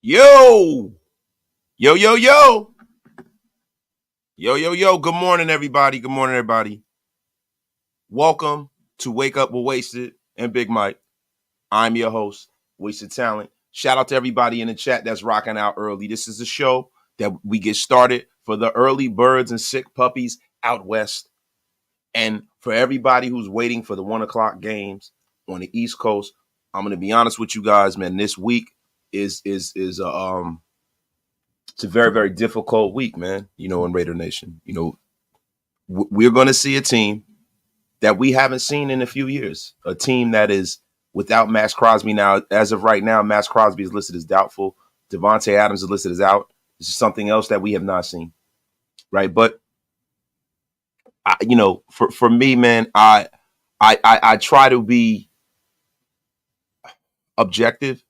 Yo, yo, yo, yo, yo. Good morning, everybody. Good morning, everybody. Welcome to Wake Up with Wasted and Big Mike. I'm your host, Wasted Talent. Shout out to everybody in the chat that's rocking out early. This is a show that we get started for the early birds and sick puppies out west, and for everybody who's waiting for the 1 o'clock games on the East Coast. I'm gonna be honest with you guys, man. This week is it's a very, very difficult week, man, in Raider Nation. We're going to see a team that we haven't seen in a few years, a team that is without Max Crosby. Now, as of right now, Max Crosby is listed as doubtful. Devontae Adams is listed as out. This is something else that we have not seen, right? But, for me, man, I try to be objective,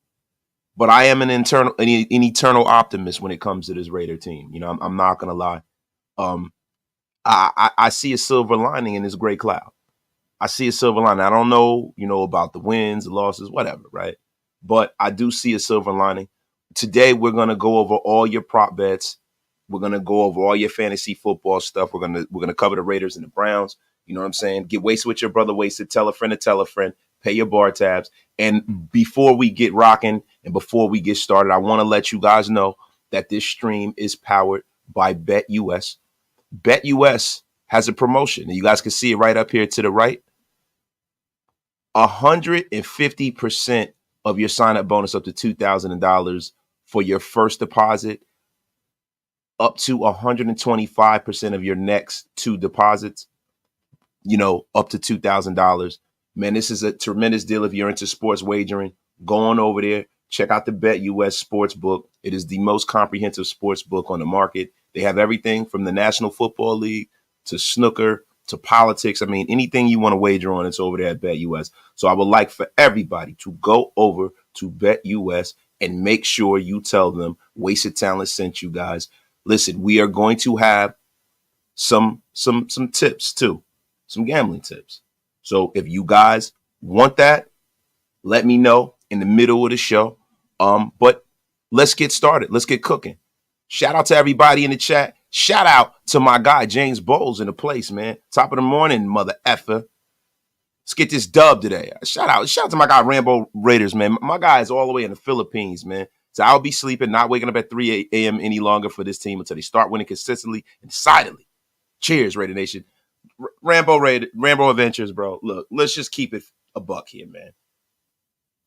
but I am an eternal optimist when it comes to this Raider team. I'm not gonna lie. I see a silver lining in this gray cloud. I see a silver lining. I don't know, about the wins, the losses, whatever, right? But I do see a silver lining. Today we're gonna go over all your prop bets. We're gonna go over all your fantasy football stuff. We're gonna cover the Raiders and the Browns. You know what I'm saying? Get wasted with your brother wasted. Tell a friend to tell a friend. Pay your bar tabs. And before we get rocking and before we get started, I want to let you guys know that this stream is powered by BetUS. BetUS has a promotion, and you guys can see it right up here to the right. 150% of your sign-up bonus up to $2,000 for your first deposit, up to 125% of your next two deposits, up to $2,000. Man, this is a tremendous deal if you're into sports wagering. Go on over there. Check out the BetUS Sportsbook. It is the most comprehensive sports book on the market. They have everything from the National Football League to snooker to politics. I mean, anything you want to wager on, it's over there at BetUS. So I would like for everybody to go over to BetUS and make sure you tell them Wasted Talent sent you guys. Listen, we are going to have some tips too, some gambling tips. So if you guys want that, let me know in the middle of the show. But let's get started. Let's get cooking. Shout out to everybody in the chat. Shout out to my guy, James Bowles, in the place, man. Top of the morning, mother effer. Let's get this dub today. Shout out to my guy, Rambo Raiders, man. My guy is all the way in the Philippines, man. So I'll be sleeping, not waking up at 3 a.m. any longer for this team until they start winning consistently and decidedly. Cheers, Raider Nation. Rambo Adventures, bro. Look, let's just keep it a buck here, man.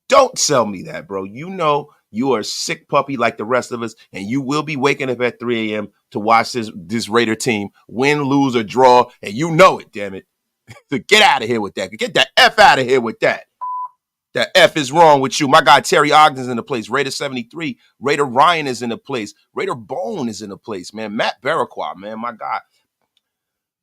Don't sell me that, bro. You are a sick puppy like the rest of us, and you will be waking up at 3 a.m. to watch this Raider team win, lose, or draw, and you know it, damn it. So get out of here with that. Get that F out of here with that. That F is wrong with you. My guy Terry Ogden's in the place. Raider 73. Raider Ryan is in the place. Raider Bone is in the place, man. Matt Barraquah, man, my guy.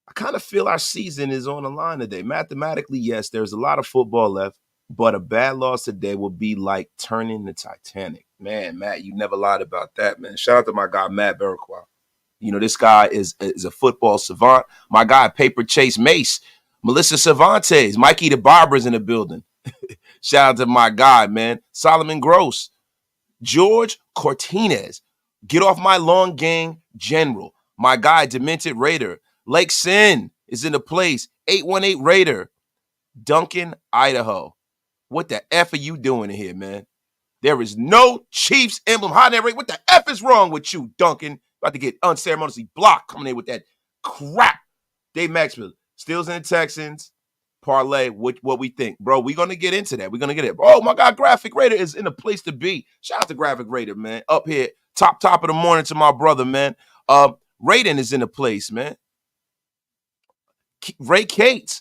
I kind of feel our season is on the line today. Mathematically, yes, there's a lot of football left, but a bad loss today will be like turning the Titanic. Man, Matt, you never lied about that, man. Shout out to my guy, Matt Barraquah. This guy is a football savant. My guy, Paper Chase Mace, Melissa Cervantes, Mikey the Barber's in the building. Shout out to my guy, man. Solomon Gross, George Cortinez, Get Off My Lawn Gang General. My guy, Demented Raider. Lake Sin is in the place. 818 Raider. Duncan, Idaho. What the F are you doing in here, man? There is no Chiefs emblem. What the F is wrong with you, Duncan? About to get unceremoniously blocked coming in with that crap. Dave Maxwell. Steelers and the Texans. Parlay, what we think. Bro, we're going to get into that. We're going to get it. Oh, my God, Graphic Raider is in a place to be. Shout out to Graphic Raider, man. Up here, top of the morning to my brother, man. Raiden is in the place, man. Ray Cates,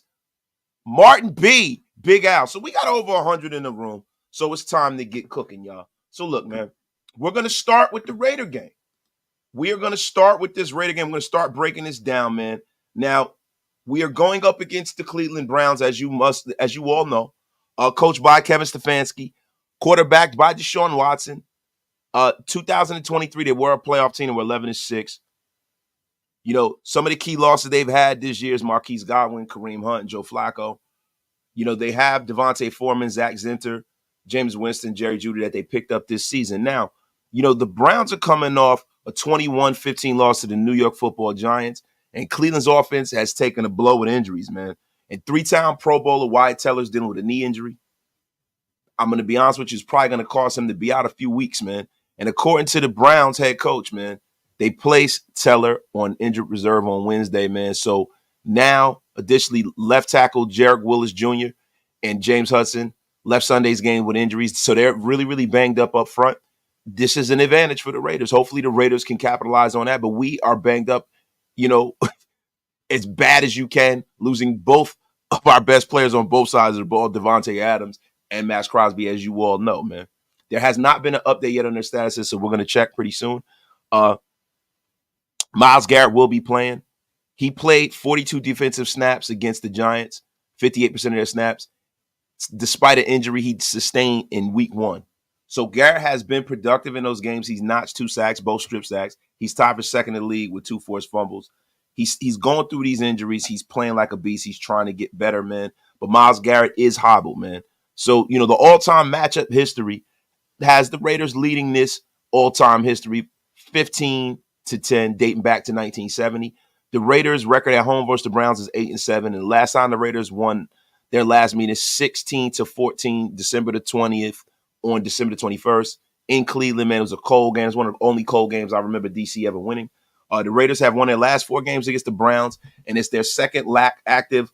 Martin B, Big Al. So we got over 100 in the room. So it's time to get cooking, y'all. So look, man, we're going to start with the Raider game. We are going to start with this Raider game. We're going to start breaking this down, man. Now, we are going up against the Cleveland Browns, as you all know, coached by Kevin Stefanski, quarterbacked by Deshaun Watson. 2023, they were a playoff team and were 11-6. Some of the key losses they've had this year is Marquise Godwin, Kareem Hunt, and Joe Flacco. They have Devontae Foreman, Zach Zinter, James Winston, Jerry Jeudy that they picked up this season. Now, The Browns are coming off a 21-15 loss to the New York Football Giants, and Cleveland's offense has taken a blow with injuries, man. And three-time Pro Bowler Wyatt Teller's dealing with a knee injury. I'm going to be honest with you, it's probably going to cause him to be out a few weeks, man. And according to the Browns head coach, man, they placed Teller on injured reserve on Wednesday, man. So now, additionally, left tackle Jarek Willis Jr. and James Hudson left Sunday's game with injuries. So they're really, really banged up front. This is an advantage for the Raiders. Hopefully the Raiders can capitalize on that, but we are banged up, as bad as you can, losing both of our best players on both sides of the ball, Devontae Adams and Max Crosby, as you all know, man. There has not been an update yet on their statuses, so we're going to check pretty soon. Myles Garrett will be playing. He played 42 defensive snaps against the Giants, 58% of their snaps, despite an injury he sustained in week 1. So Garrett has been productive in those games. He's notched 2 sacks, both strip sacks. He's tied for second in the league with 2 forced fumbles. He's going through these injuries. He's playing like a beast. He's trying to get better, man. But Myles Garrett is hobbled, man. So, the all-time matchup history has the Raiders leading this all-time history 15-10, dating back to 1970. The Raiders' record at home versus the Browns is 8-7. And the last time the Raiders won their last meeting, 16-14, December the 20th on December the 21st in Cleveland, man. It was a cold game. It's one of the only cold games I remember DC ever winning. The Raiders have won their last 4 games against the Browns, and it's their second active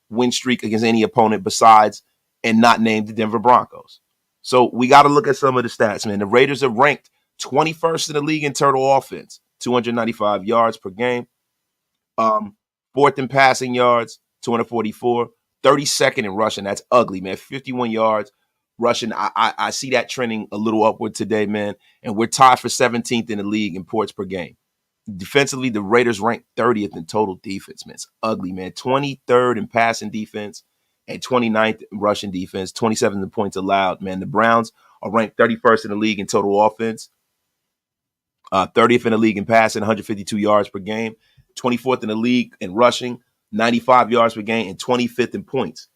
win streak against any opponent besides and not named the Denver Broncos. So we got to look at some of the stats, man. The Raiders are ranked 21st in the league in total offense, 295 yards per game. 4th in passing yards, 244. 32nd in rushing. That's ugly, man. 51 yards rushing. I see that trending a little upward today, man. And we're tied for 17th in the league in points per game. Defensively, the Raiders rank 30th in total defense, man. It's ugly, man. 23rd in passing defense and 29th in rushing defense, 27th in points allowed, man. The Browns are ranked 31st in the league in total offense, 30th in the league in passing, 152 yards per game, 24th in the league in rushing, 95 yards per game, and 25th in points,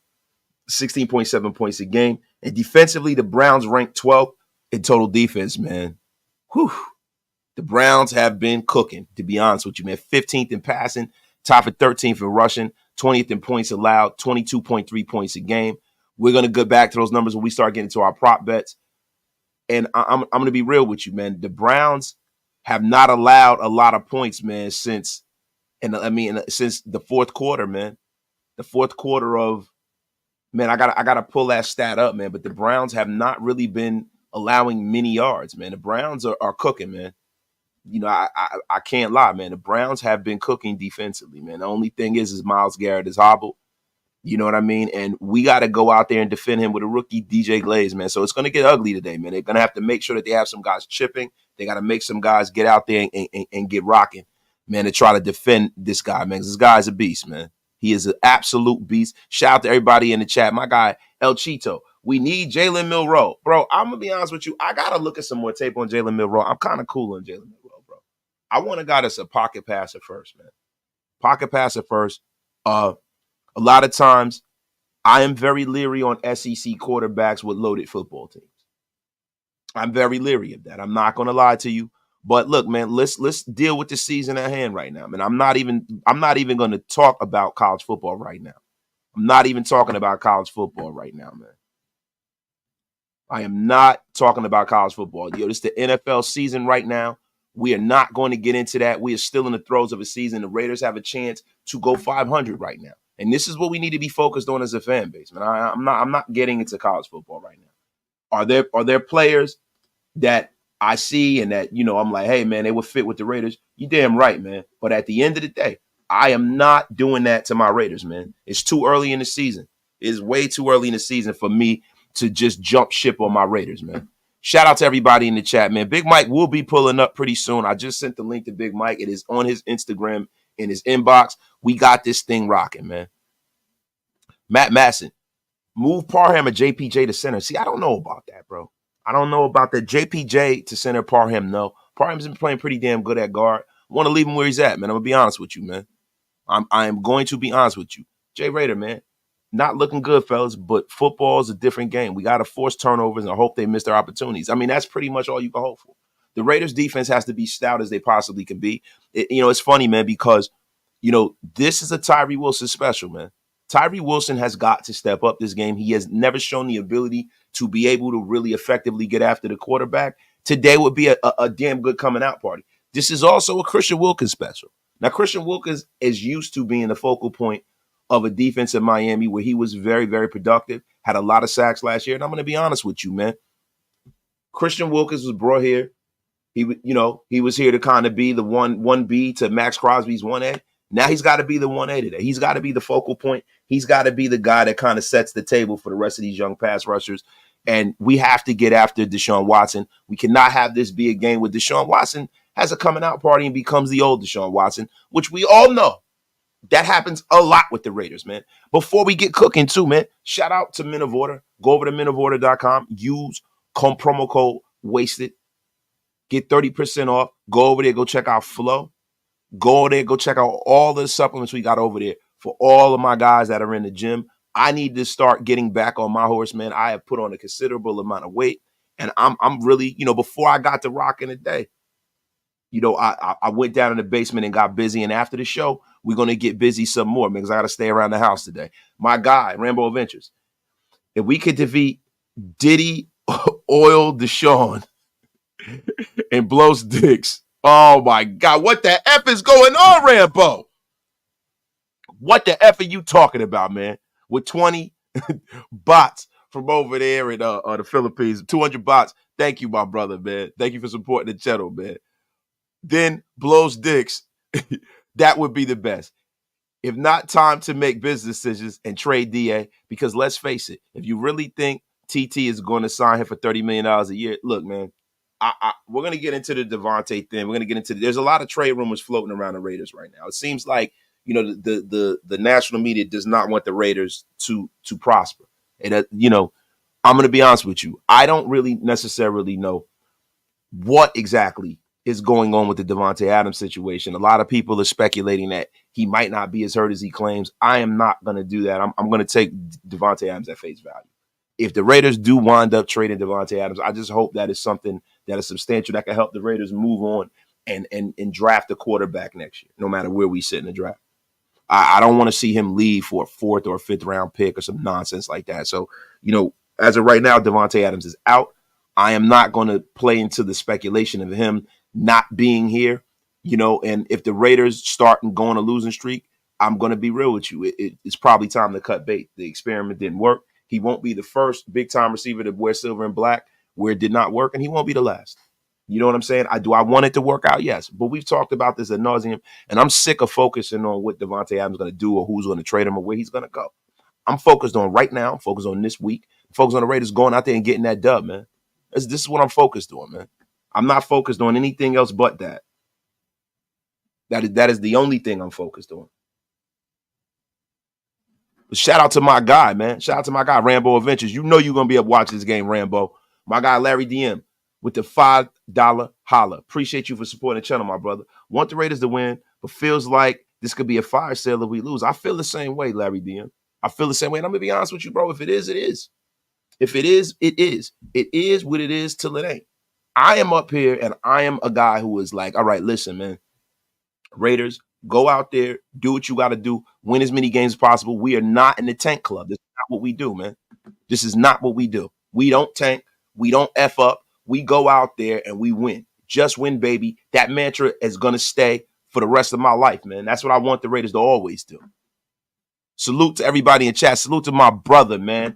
16.7 points a game. And defensively, the Browns rank 12th in total defense, man. Whew. The Browns have been cooking, to be honest with you, man. 15th in passing, tied for 13th in rushing, 20th in points allowed, 22.3 points a game. We're going to go back to those numbers when we start getting to our prop bets. And I'm going to be real with you, man. The Browns have not allowed a lot of points, man, since the fourth quarter, man. The fourth quarter of, man, I gotta pull that stat up, man. But the Browns have not really been allowing many yards, man. The Browns are cooking, man. I can't lie, man. The Browns have been cooking defensively, man. The only thing is Myles Garrett is hobbled. You know what I mean? And we got to go out there and defend him with a rookie DJ Glaze, man. So it's going to get ugly today, man. They're going to have to make sure that they have some guys chipping. They got to make some guys get out there and get rocking, man, to try to defend this guy, man. 'Cause this guy's a beast, man. He is an absolute beast. Shout out to everybody in the chat. My guy, El Cheeto. We need Jalen Milroe. Bro, I'm going to be honest with you. I got to look at some more tape on Jalen Milroe. I'm kind of cool on Jalen Milroe, bro. I want a guy that's a pocket passer first, man. Pocket passer first. A lot of times, I am very leery on SEC quarterbacks with loaded football teams. I'm very leery of that. I'm not going to lie to you. But look, man, let's deal with the season at hand right now, man. I'm not even going to talk about college football right now. I'm not even talking about college football right now, man. I am not talking about college football. This is the NFL season right now. We are not going to get into that. We are still in the throes of a season. The Raiders have a chance to go 500 right now. And this is what we need to be focused on as a fan base, man. I'm not getting into college football right now. Are there players that I see and that, I'm like, hey, man, they would fit with the Raiders? You damn right, man. But at the end of the day, I am not doing that to my Raiders, man. It's too early in the season. It's way too early in the season for me to just jump ship on my Raiders, man. Shout out to everybody in the chat, man. Big Mike will be pulling up pretty soon. I just sent the link to Big Mike. It is on his Instagram, in his inbox. We got this thing rocking, man. Matt Masson, move Parham or JPJ to center. See, I don't know about that, bro. I don't know about that. JPJ to center, Parham, no. Parham's been playing pretty damn good at guard. I want to leave him where he's at, man. I'm going to be honest with you, man. I am going to be honest with you. Jay Raider, man, not looking good, fellas, but football is a different game. We got to force turnovers and hope they miss their opportunities. I mean, that's pretty much all you can hope for. The Raiders defense has to be stout as they possibly can be. It's funny, man, because, this is a Tyree Wilson special, man. Tyree Wilson has got to step up this game. He has never shown the ability to be able to really effectively get after the quarterback. Today would be a damn good coming out party. This is also a Christian Wilkins special. Now, Christian Wilkins is used to being the focal point of a defense in Miami where he was very, very productive, had a lot of sacks last year. And I'm going to be honest with you, man. Christian Wilkins was brought here. He was here to kind of be the 1B to Max Crosby's 1A. Now he's got to be the 1A today. He's got to be the focal point. He's got to be the guy that kind of sets the table for the rest of these young pass rushers. And we have to get after Deshaun Watson. We cannot have this be a game where Deshaun Watson has a coming out party and becomes the old Deshaun Watson, which we all know. That happens a lot with the Raiders, man. Before we get cooking too, man, shout out to Men of Order. Go over to menoforder.com. Use promo code WASTED. Get 30% off. Go over there. Go check out Flow. Go over there. Go check out all the supplements we got over there for all of my guys that are in the gym. I need to start getting back on my horse, man. I have put on a considerable amount of weight. And I'm really, before I got to rocking today, I went down in the basement and got busy. And after the show, we're going to get busy some more, man, because I got to stay around the house today. My guy, Rambo Adventures. If we could defeat Diddy, Oil Deshaun, and Blows Dicks, oh, my God. What the F is going on, Rambo? What the F are you talking about, man? With 20 bots from over there in the Philippines, 200 bots. Thank you, my brother, man. Thank you for supporting the channel, man. Then Blows Dicks, that would be the best. If not, time to make business decisions and trade DA, because let's face it, if you really think TT is going to sign him for $30 million a year, look, man, we're going to get into the Devontae thing. We're going to get into there's a lot of trade rumors floating around the Raiders right now. It seems like, the national media does not want the Raiders to prosper. And, I'm going to be honest with you. I don't really necessarily know what exactly is going on with the Davante Adams situation. A lot of people are speculating that he might not be as hurt as he claims. I am not going to do that. I'm going to take Davante Adams at face value. If the Raiders do wind up trading Davante Adams, I just hope that is something that is substantial that can help the Raiders move on and draft a quarterback next year, no matter where we sit in the draft. I don't want to see him leave for a 4th or 5th round pick or some nonsense like that. So, as of right now, Davante Adams is out. I am not going to play into the speculation of him not being here, and if the Raiders start and go on a losing streak, I'm going to be real with you. It's probably time to cut bait. The experiment didn't work. He won't be the first big-time receiver to wear silver and black where it did not work, and he won't be the last. You know what I'm saying? I want it to work out? Yes. But we've talked about this ad nauseum, and I'm sick of focusing on what Davante Adams is going to do or who's going to trade him or where he's going to go. I'm focused on right now, focused on this week, focused on the Raiders going out there and getting that dub, man. This is what I'm focused on, man. I'm not focused on anything else but that. That is the only thing I'm focused on. But shout out to my guy, man. Shout out to my guy, Rambo Adventures. You know you're going to be up watching this game, Rambo. My guy, Larry DM, with the $5 holla. Appreciate you for supporting the channel, my brother. Want the Raiders to win, but feels like this could be a fire sale if we lose. I feel the same way, Larry DM. I feel the same way. And I'm going to be honest with you, bro. If it is, it is. If it is, it is. It is what it is till it ain't. I am up here, and I am a guy who is like, all right, listen, man. Raiders, go out there, do what you got to do, win as many games as possible. We are not in the tank club. This is not what we do, man. This is not what we do. We don't tank. We don't F up. We go out there and we win. Just win, baby. That mantra is going to stay for the rest of my life, man. That's what I want the Raiders to always do. Salute to everybody in chat. Salute to my brother, man.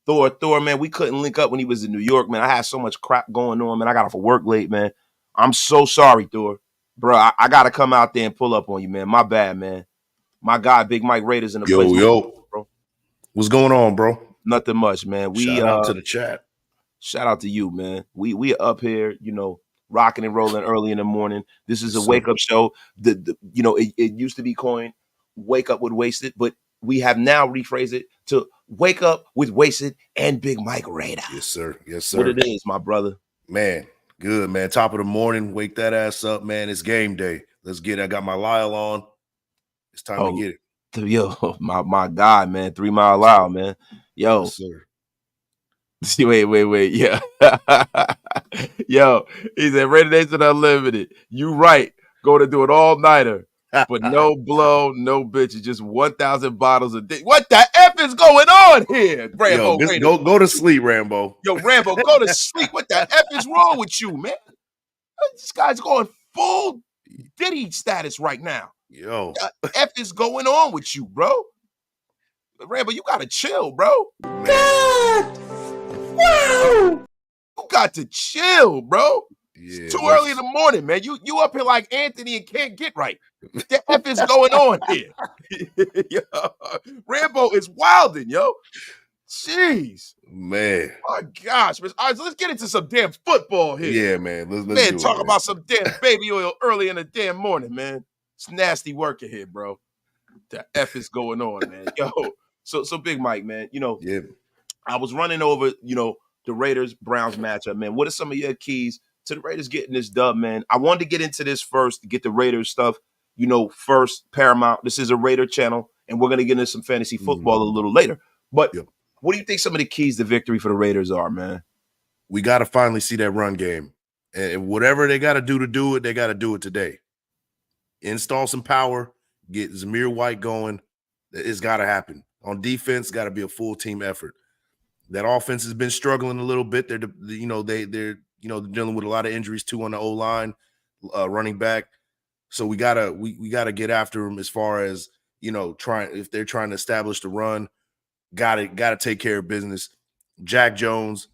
Thor, man, we couldn't link up when he was in New York, man. I had so much crap going on, man. I got off of work late, man. I'm so sorry, Thor. Bro, I got to come out there and pull up on you, man. My bad, man. My guy, Big Mike Raiders in the place. Yo. Bro. What's going on, bro? Nothing much, man. Shout out to the chat. Shout out to you, man. We are up here, rocking and rolling early in the morning. This is a wake-up show. It used to be coined Wake Up with Wasted, but we have now rephrased it to Wake Up with Wasted and Big Mike Raider. Yes, sir. Yes, sir. What it is, my brother. Man, good, man. Top of the morning. Wake that ass up, man. It's game day. Let's get it. I got my Lyle on. It's time to get it. Yo, my guy, man. 3 Mile Lyle, man. Yo. Yes, sir. Wait. Yeah. Yo, he said Raider Nation Unlimited. You right. Go to do an all-nighter. But no blow, no bitches, just 1,000 bottles a day. What the F is going on here, Yo, Rambo just Raiders? go to sleep, Rambo. Yo, Rambo, go to sleep. What the F is wrong with you, man? This guy's going full Diddy status right now. Yo, What the F is going on with you, bro? Rambo, you gotta chill, bro. man. Wow. You got to chill, bro. Yeah, It's too early in the morning, man. You up here like Anthony and can't get right. What the F is going on here? Yo, Rambo is wilding, yo. Jeez. man. My gosh, man. All right, so let's get into some damn football here. Yeah, man. Let's Man, do talk it, man. about some damn baby oil early in the damn morning, man. It's nasty work in here, bro. The F is going on, man. Yo, so Big Mike, man, Yeah. I was running over, the Raiders-Browns matchup, man. What are some of your keys to the Raiders getting this dub, man? I wanted to get into this first to get the Raiders stuff, first, paramount. This is a Raider channel, and we're going to get into some fantasy football a little later. But what do you think some of the keys to victory for the Raiders are, man? We got to finally see that run game. And whatever they got to do it, they got to do it today. Install some power, get Zamir White going. It's got to happen. On defense, got to be a full team effort. That offense has been struggling a little bit. They're dealing with a lot of injuries too on the O-line, running back. So we gotta get after them as far as if they're trying to establish the run. Gotta take care of business. Jack Jones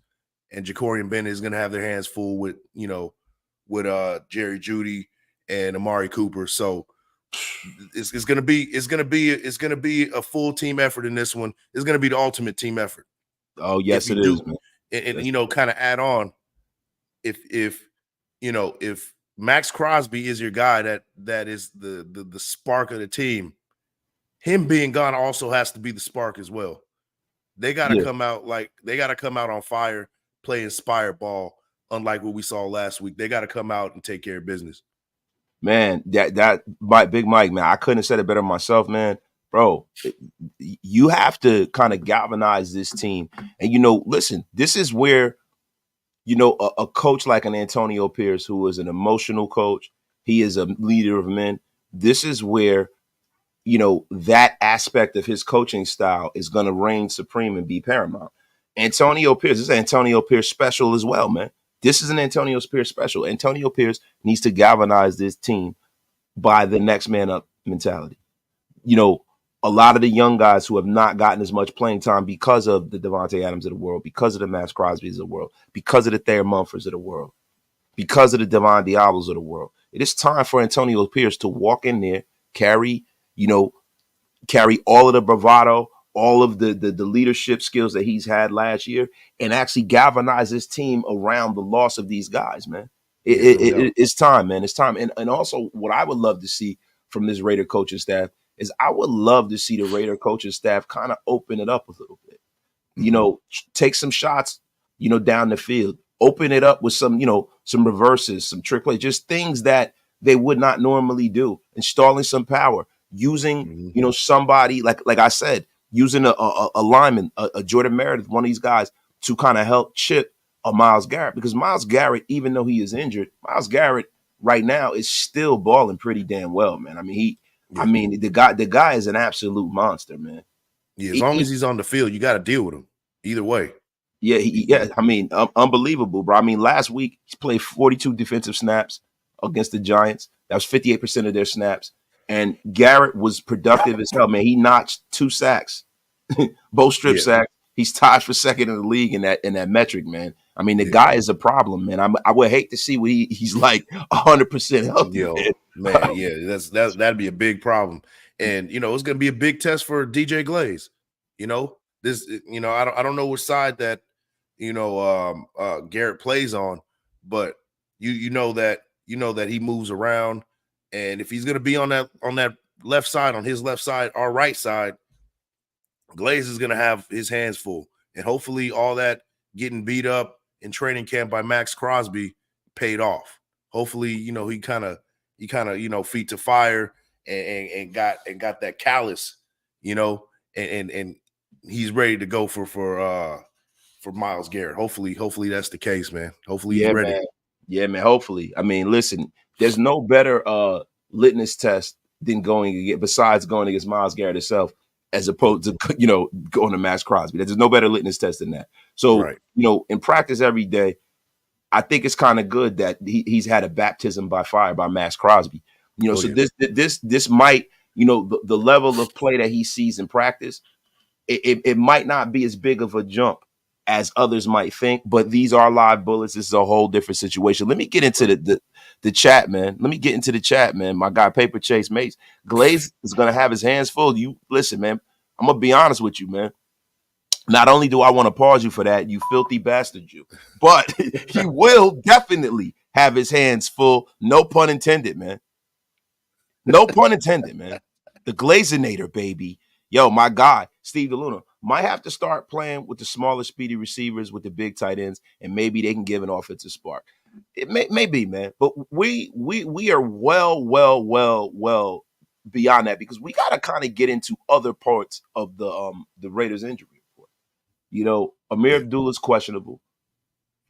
and Ja'Cory Bennett is gonna have their hands full with Jerry Jeudy and Amari Cooper. So it's gonna be a full team effort in this one. It's gonna be the ultimate team effort. Oh, yes, it is, man. And kind of add on, if Max Crosby is your guy that is the spark of the team, him being gone also has to be the spark as well. They got to come out on fire, play inspired ball, unlike what we saw last week. They got to come out and take care of business. Man, that Big Mike, man, I couldn't have said it better myself, man. Bro, you have to kind of galvanize this team. And, listen, this is where, a coach like an Antonio Pierce, who is an emotional coach, he is a leader of men. This is where, that aspect of his coaching style is going to reign supreme and be paramount. Antonio Pierce, this is Antonio Pierce special as well, man. This is an Antonio Pierce special. Antonio Pierce needs to galvanize this team by the next man up mentality. A lot of the young guys who have not gotten as much playing time because of the Devontae Adams of the world, because of the Max Crosbys of the world, because of the Thayer Mumfords of the world, because of the Devon Diablos of the world. It is time for Antonio Pierce to walk in there, carry all of the bravado, all of the leadership skills that he's had last year, and actually galvanize his team around the loss of these guys, man. It's time, man. It's time. And also what I would love to see from this Raider coaching staff is I would love to see the Raider coaching staff kind of open it up a little bit. Take some shots, down the field, open it up with some reverses, some trick plays, just things that they would not normally do, installing some power, using, somebody like I said, using a lineman, a Jordan Meredith, one of these guys to kind of help chip a Myles Garrett, because Myles Garrett, even though he is injured, Myles Garrett right now is still balling pretty damn well, man. I mean, the guy is an absolute monster, man. Yeah, as long as he's on the field, you got to deal with him either way. Yeah, I mean, unbelievable, bro. I mean, last week he played 42 defensive snaps against the Giants. That was 58% of their snaps. And Garrett was productive as hell, man. He notched 2 sacks, both strip sacks. He's tied for second in the league in that metric, man. I mean, the guy is a problem, man. I would hate to see what he's like 100% healthy. Man, yeah, that'd be a big problem. And it's gonna be a big test for DJ Glaze. I don't know which side that Garrett plays on, but you know that he moves around, and if he's gonna be on that left side, on his left side, our right side, Glaze is gonna have his hands full, and hopefully all that getting beat up in training camp by Max Crosby paid off. Hopefully, he kind of feet to fire and got that callus, and he's ready to go for for Myles Garrett. Hopefully that's the case, man. Hopefully he's Yeah, ready. man. Yeah, man. Hopefully. I mean, listen, there's no better litmus test than besides going against Myles Garrett himself, as opposed to going to Max Crosby. There's no better litmus test than that. So, Right. In practice every day, I think it's kind of good that he's had a baptism by fire by Max Crosby. So yeah. this might, the level of play that he sees in practice, it might not be as big of a jump as others might think, but these are live bullets. This is a whole different situation. Let me get into the chat, man. Let me get into the chat, man. My guy Paper Chase Mates Glaze is gonna have his hands full. You listen, man. I'm gonna be honest with you, man. Not only do I want to pause you for that, you filthy bastard, you, but he will definitely have his hands full. No pun intended, man. No pun intended, man. The Glazinator, baby. Yo, my guy, Steve DeLuna, might have to start playing with the smaller, speedy receivers with the big tight ends, and maybe they can give an offensive spark. It may be, man. But we are well beyond that, because we got to kind of get into other parts of the Raiders injury report. Amir Abdullah's questionable.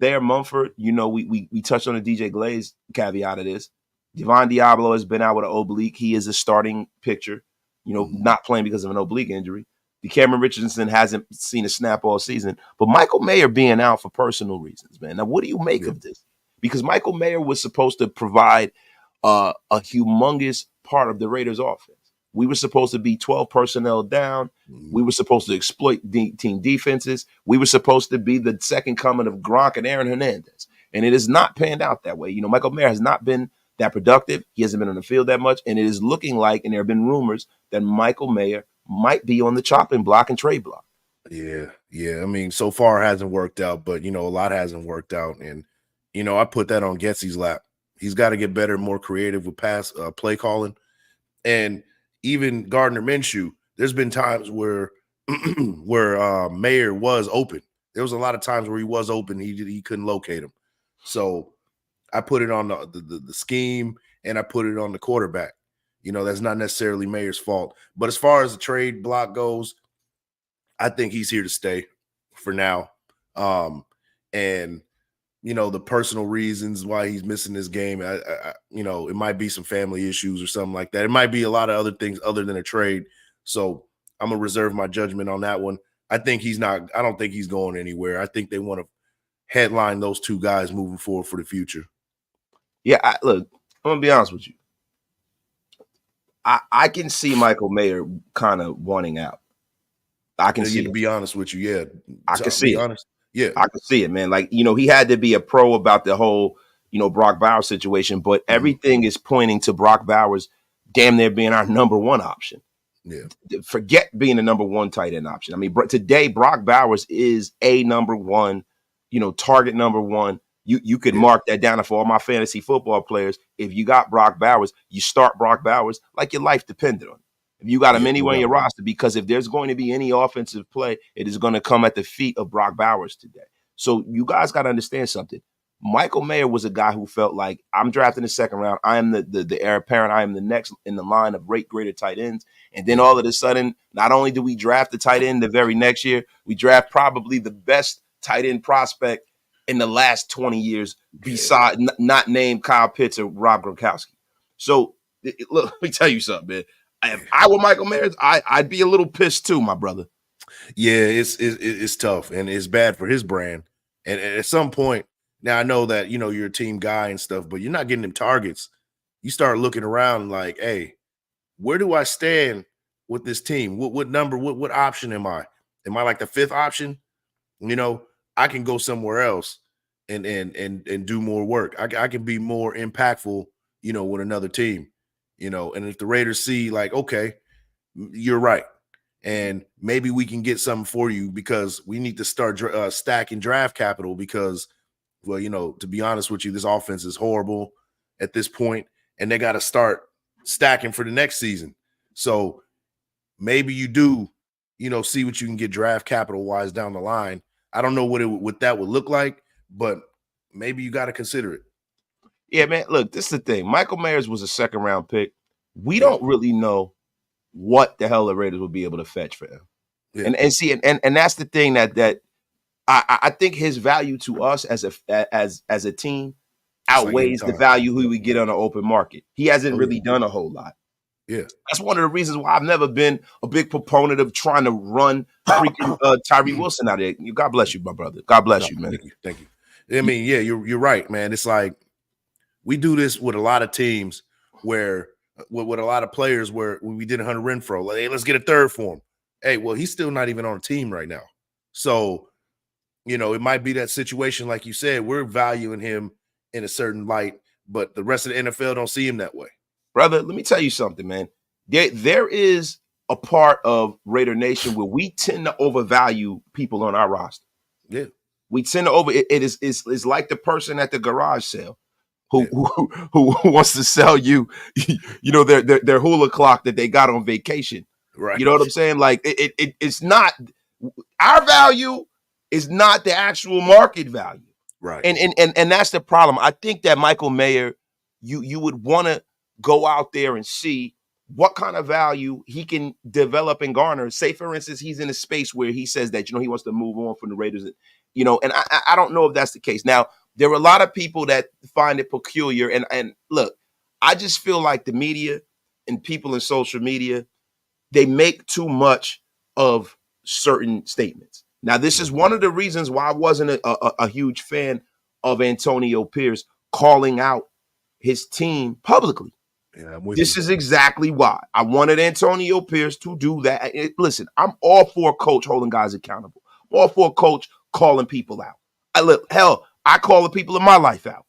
Thayer Mumford, we touched on the DJ Glaze caveat of this. Devon Diablo has been out with an oblique. He is a starting pitcher, not playing because of an oblique injury. Cameron Richardson hasn't seen a snap all season. But Michael Mayer being out for personal reasons, man. Now, what do you make of this? Because Michael Mayer was supposed to provide a humongous part of the Raiders' offense. We were supposed to be 12 personnel down. We were supposed to exploit team defenses. We were supposed to be the second coming of Gronk and Aaron Hernandez. And it has not panned out that way. Michael Mayer has not been that productive. He hasn't been on the field that much. And it is looking like, and there have been rumors, that Michael Mayer might be on the chopping block and trade block. Yeah. I mean, so far it hasn't worked out, but, a lot hasn't worked out. And, I put that on Getsy's lap. He's got to get better, more creative with pass play calling. And even Gardner Minshew, there's been times where Mayer was open. There was a lot of times where he was open. He couldn't locate him. So I put it on the scheme, and I put it on the quarterback. That's not necessarily Mayer's fault. But as far as the trade block goes, I think he's here to stay for now. And the personal reasons why he's missing this game, it might be some family issues or something like that. It might be a lot of other things other than a trade. So I'm going to reserve my judgment on that one. I don't think he's going anywhere. I think they want to headline those two guys moving forward for the future. Yeah, look, I'm going to be honest with you. I can see Michael Mayer kind of wanting out. I can see it. To be honest with you, yeah. I can see it. Yeah. I can see it, man. Like, he had to be a pro about the whole, Brock Bowers situation, but everything is pointing to Brock Bowers damn near being our number one option. Yeah. Forget being the number one tight end option. I mean, today, Brock Bowers is a number one, target number one. You could mark that down for all my fantasy football players. If you got Brock Bowers, you start Brock Bowers like your life depended on it. If you got him anywhere in your roster, because if there's going to be any offensive play, it is going to come at the feet of Brock Bowers today. So you guys got to understand something. Michael Mayer was a guy who felt like, I'm drafting the second round. I am the heir apparent. I am the next in the line of greater tight ends. And then all of a sudden, not only do we draft the tight end the very next year, we draft probably the best tight end prospect in the last 20 years, beside not named Kyle Pitts or Rob Gronkowski. So look, let me tell you something, man. If I were Michael Mayer, I'd be a little pissed too, my brother. Yeah, it's tough, and it's bad for his brand. And at some point, now I know that you're a team guy and stuff, but you're not getting them targets. You start looking around like, hey, where do I stand with this team? What number? What option am I? Am I like the fifth option? I can go somewhere else and do more work. I can be more impactful, with another team. And if the Raiders see like, okay, you're right, and maybe we can get something for you, because we need to start stacking draft capital, because, well, to be honest with you, this offense is horrible at this point, and they got to start stacking for the next season. So maybe you do, see what you can get draft capital wise down the line. I don't know what that would look like, but maybe you got to consider it. Yeah, man. Look, this is the thing. Michael Mayers was a second round pick. We don't really know what the hell the Raiders will be able to fetch for him. Yeah. And see, and that's the thing that I think his value to us as a team outweighs the value he would get on an open market. He hasn't really done a whole lot. Yeah. That's one of the reasons why I've never been a big proponent of trying to run freaking Tyree Wilson out there. God bless you, my brother. God bless you, man. Thank you. I mean, yeah, you're right, man. It's like we do this with a lot of teams where with a lot of players where when we did Hunter Renfrow, like, hey, let's get a third for him. Hey, well, he's still not even on a team right now. So, you know, it might be that situation, like you said, we're valuing him in a certain light, but the rest of the NFL don't see him that way. Brother, let me tell you something, man. There is a part of Raider Nation where we tend to overvalue people on our roster. Yeah. We tend to it's like the person at the garage sale who wants to sell you, you know, their hula clock that they got on vacation. Right. You know what I'm saying? Like it's not our value is not the actual market value. Right. And that's the problem. I think that Michael Mayer, you would want to go out there and see what kind of value he can develop and garner. Say, for instance, he's in a space where he says that, you know, he wants to move on from the Raiders, you know, and I don't know if that's the case. Now, there are a lot of people that find it peculiar. And look, I just feel like the media and people in social media, they make too much of certain statements. Now, this is one of the reasons why I wasn't a huge fan of Antonio Pierce calling out his team publicly. Yeah, this is exactly why I wanted Antonio Pierce to do that. Listen, I'm all for a coach holding guys accountable. I'm all for a coach calling people out. I call the people in my life out.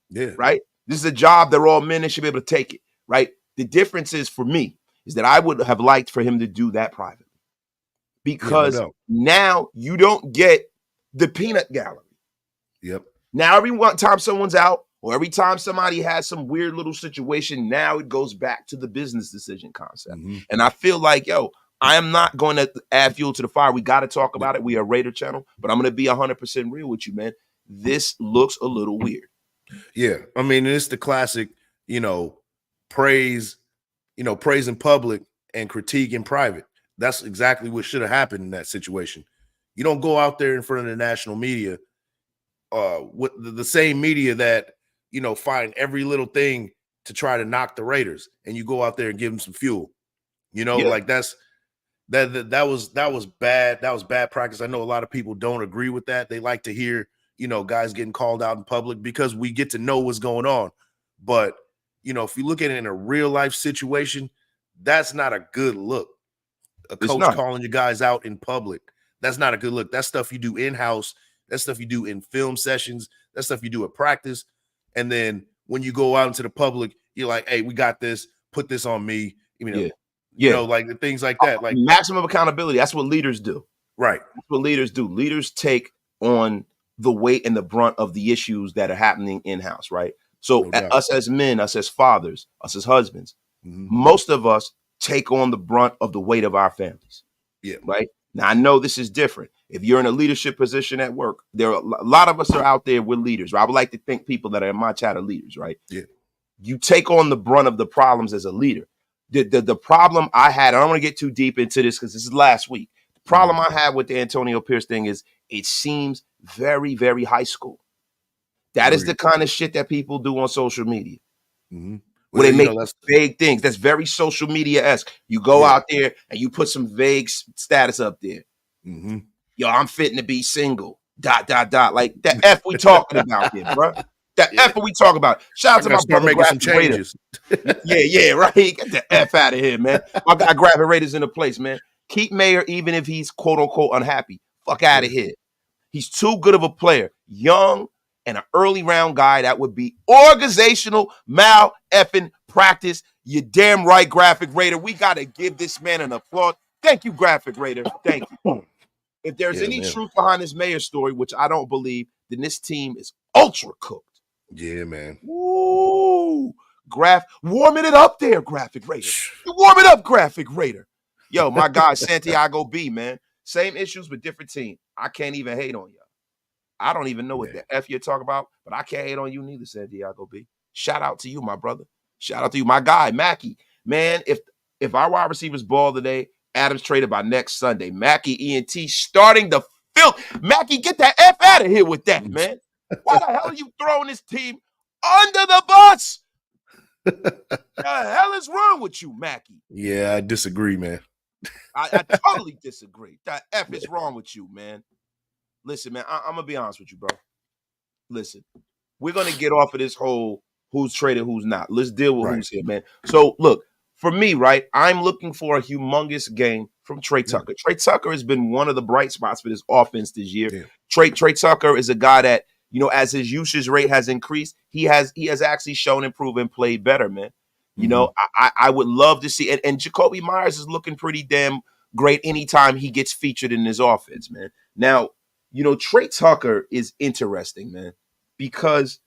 Yeah. Right? This is a job. They're all men and should be able to take it. Right? The difference is for me is that I would have liked for him to do that privately. Because now you don't get the peanut gallery. Yep. Now, every time someone's out or every time somebody has some weird little situation, now it goes back to the business decision concept. Mm-hmm. And I feel like, I am not going to add fuel to the fire. We got to talk about it. We are a Raider channel, but I'm going to be 100% real with you, man. This looks a little weird. Yeah. I mean, it's the classic, praise in public and critique in private. That's exactly what should have happened in that situation. You don't go out there in front of the national media with the same media that, find every little thing to try to knock the Raiders, and you go out there and give them some fuel. Like that was bad. That was bad practice. I know a lot of people don't agree with that. They like to hear, guys getting called out in public because we get to know what's going on. But, if you look at it in a real life situation, that's not a good look. A coach calling you guys out in public. That's not a good look. That's stuff you do in-house. That's stuff you do in film sessions. That's stuff you do at practice. And then when you go out into the public, you're like, hey, we got this. Put this on me. Like the things like that. Like maximum accountability. That's what leaders do. Right. That's what leaders do. Leaders take on the weight and the brunt of the issues that are happening in-house, right? So us as men, us as fathers, us as husbands, most of us take on the brunt of the weight of our families. Yeah. Right. Now, I know this is different. If you're in a leadership position at work, there are a lot of us are out there with leaders. Right? I would like to think people that are in my chat are leaders, right? Yeah. You take on the brunt of the problems as a leader. The problem I had, I don't want to get too deep into this because this is last week. The problem I had with the Antonio Pierce thing is it seems very, very high school. That is the kind of shit that people do on social media. Mm-hmm. Where they make vague things. That's very social media-esque. You go out there and you put some vague status up there. Mm-hmm. Yo, I'm fitting to be single. ... Like the F we talking about here, bro. F we talking about. Shout out to my brother making some changes. yeah, right. Get the F out of here, man. I got Graphic Raiders in the place, man. Keep Mayer, even if he's quote unquote unhappy. Fuck out of here. He's too good of a player. Young and an early round guy that would be organizational effing practice. You damn right, Graphic Raider. We got to give this man an applause. Thank you, Graphic Raider. Thank you. If there's any truth behind this Mayer story, which I don't believe, then this team is ultra cooked. Yeah, man. Woo! Warming it up there, Graphic Raider. Warm it up, Graphic Raider. Yo, my guy, Santiago B, man. Same issues, but different team. I can't even hate on y'all. I don't even know what the F you're talking about, but I can't hate on you neither, Santiago B. Shout out to you, my brother. Shout out to you, my guy, Mackey. Man, if our wide receivers ball today, Adams traded by next Sunday. Mackey, ENT, starting the Mackey, get that F out of here with that, man. Why the hell are you throwing this team under the bus? The hell is wrong with you, Mackey? Yeah, I disagree, man. I totally disagree. The F is wrong with you, man. Listen, man, I'm going to be honest with you, bro. Listen, we're going to get off of this whole who's traded, who's not. Let's deal with who's here, man. So, look, for me, right, I'm looking for a humongous game from Trey Tucker. Trey Tucker has been one of the bright spots for this offense this year. Trey Tucker is a guy that, you know, as his usage rate has increased, he has actually shown improvement and played better, man. You know, I would love to see, and Jacoby Myers is looking pretty damn great anytime he gets featured in this offense, man. Now, you know, Trey Tucker is interesting, man, because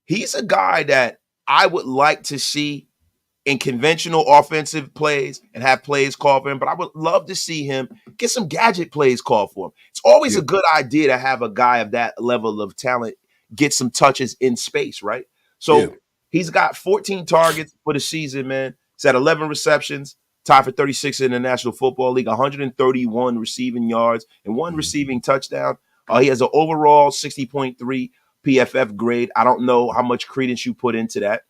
he's a guy that I would like to see in conventional offensive plays and have plays called for him, but I would love to see him get some gadget plays called for him. It's always a good idea to have a guy of that level of talent get some touches in space, right? So he's got 14 targets for the season, man. He's had 11 receptions, tied for 36 in the National Football League, 131 receiving yards, and one receiving touchdown. He has an overall 60.3 PFF grade. I don't know how much credence you put into that.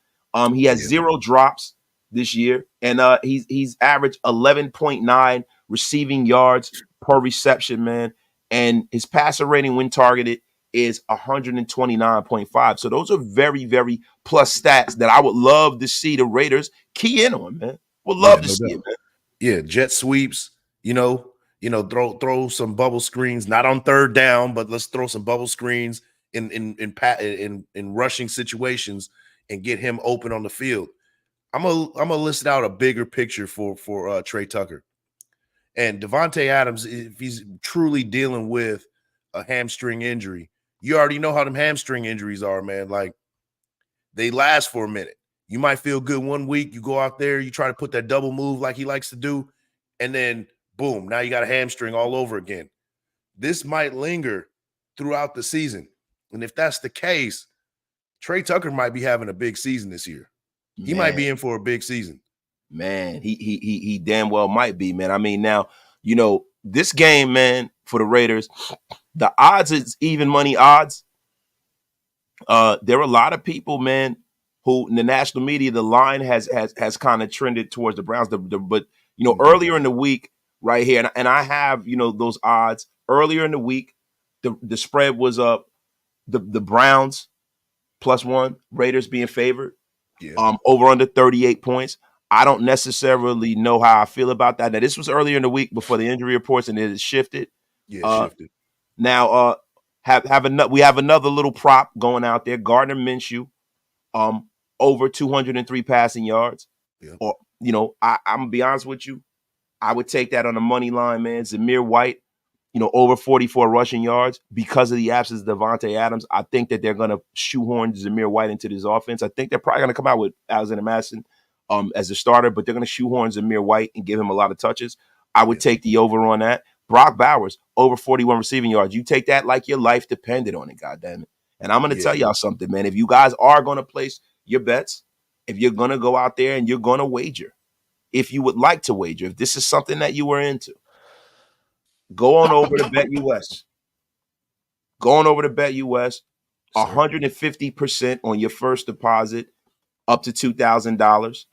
He has 0 drops this year, and he's averaged 11.9 receiving yards per reception, man. And his passer rating when targeted is 129.5. So those are very, very plus stats that I would love to see the Raiders key in on, man. Would love to see it, man. Yeah, jet sweeps, throw some bubble screens, not on third down, but let's throw some bubble screens in rushing situations and get him open on the field. I'm gonna list out a bigger picture for Trey Tucker and Devontae Adams. If he's truly dealing with a hamstring injury, you already know how them hamstring injuries are, man. Like, they last for a minute. You might feel good one week, you go out there, you try to put that double move like he likes to do, and then boom, now you got a hamstring all over again. This might linger throughout the season, and if that's the case, Trey Tucker might be having a big season this year. He might be in for a big season. Man, he damn well might be, man. I mean, now, you know, this game, man, for the Raiders, the odds is even money odds. There are a lot of people, man, who in the national media, the line has kind of trended towards the Browns. But, you know, earlier in the week, right here, and I have, you know, those odds. Earlier in the week, the spread was up, the Browns +1, Raiders being favored. Over under 38 points. I don't necessarily know how I feel about that. Now, this was earlier in the week before the injury reports, and it shifted. Shifted. Now, we have another little prop going out there. Gardner Minshew, over 203 passing yards. Or, you know, I'm gonna be honest with you, I would take that on the money line, man. Zamir White, you know, over 44 rushing yards because of the absence of Devontae Adams. I think that they're going to shoehorn Zamir White into this offense. I think they're probably going to come out with Alexander Madison as a starter, but they're going to shoehorn Zamir White and give him a lot of touches. I would take the over on that. Brock Bowers, over 41 receiving yards. You take that like your life depended on it, goddammit. And I'm going to tell y'all something, man. If you guys are going to place your bets, if you're going to go out there and you're going to wager, if you would like to wager, if this is something that you were into, go on over to BetUS. Go on over to BetUS. 150% on your first deposit up to $2,000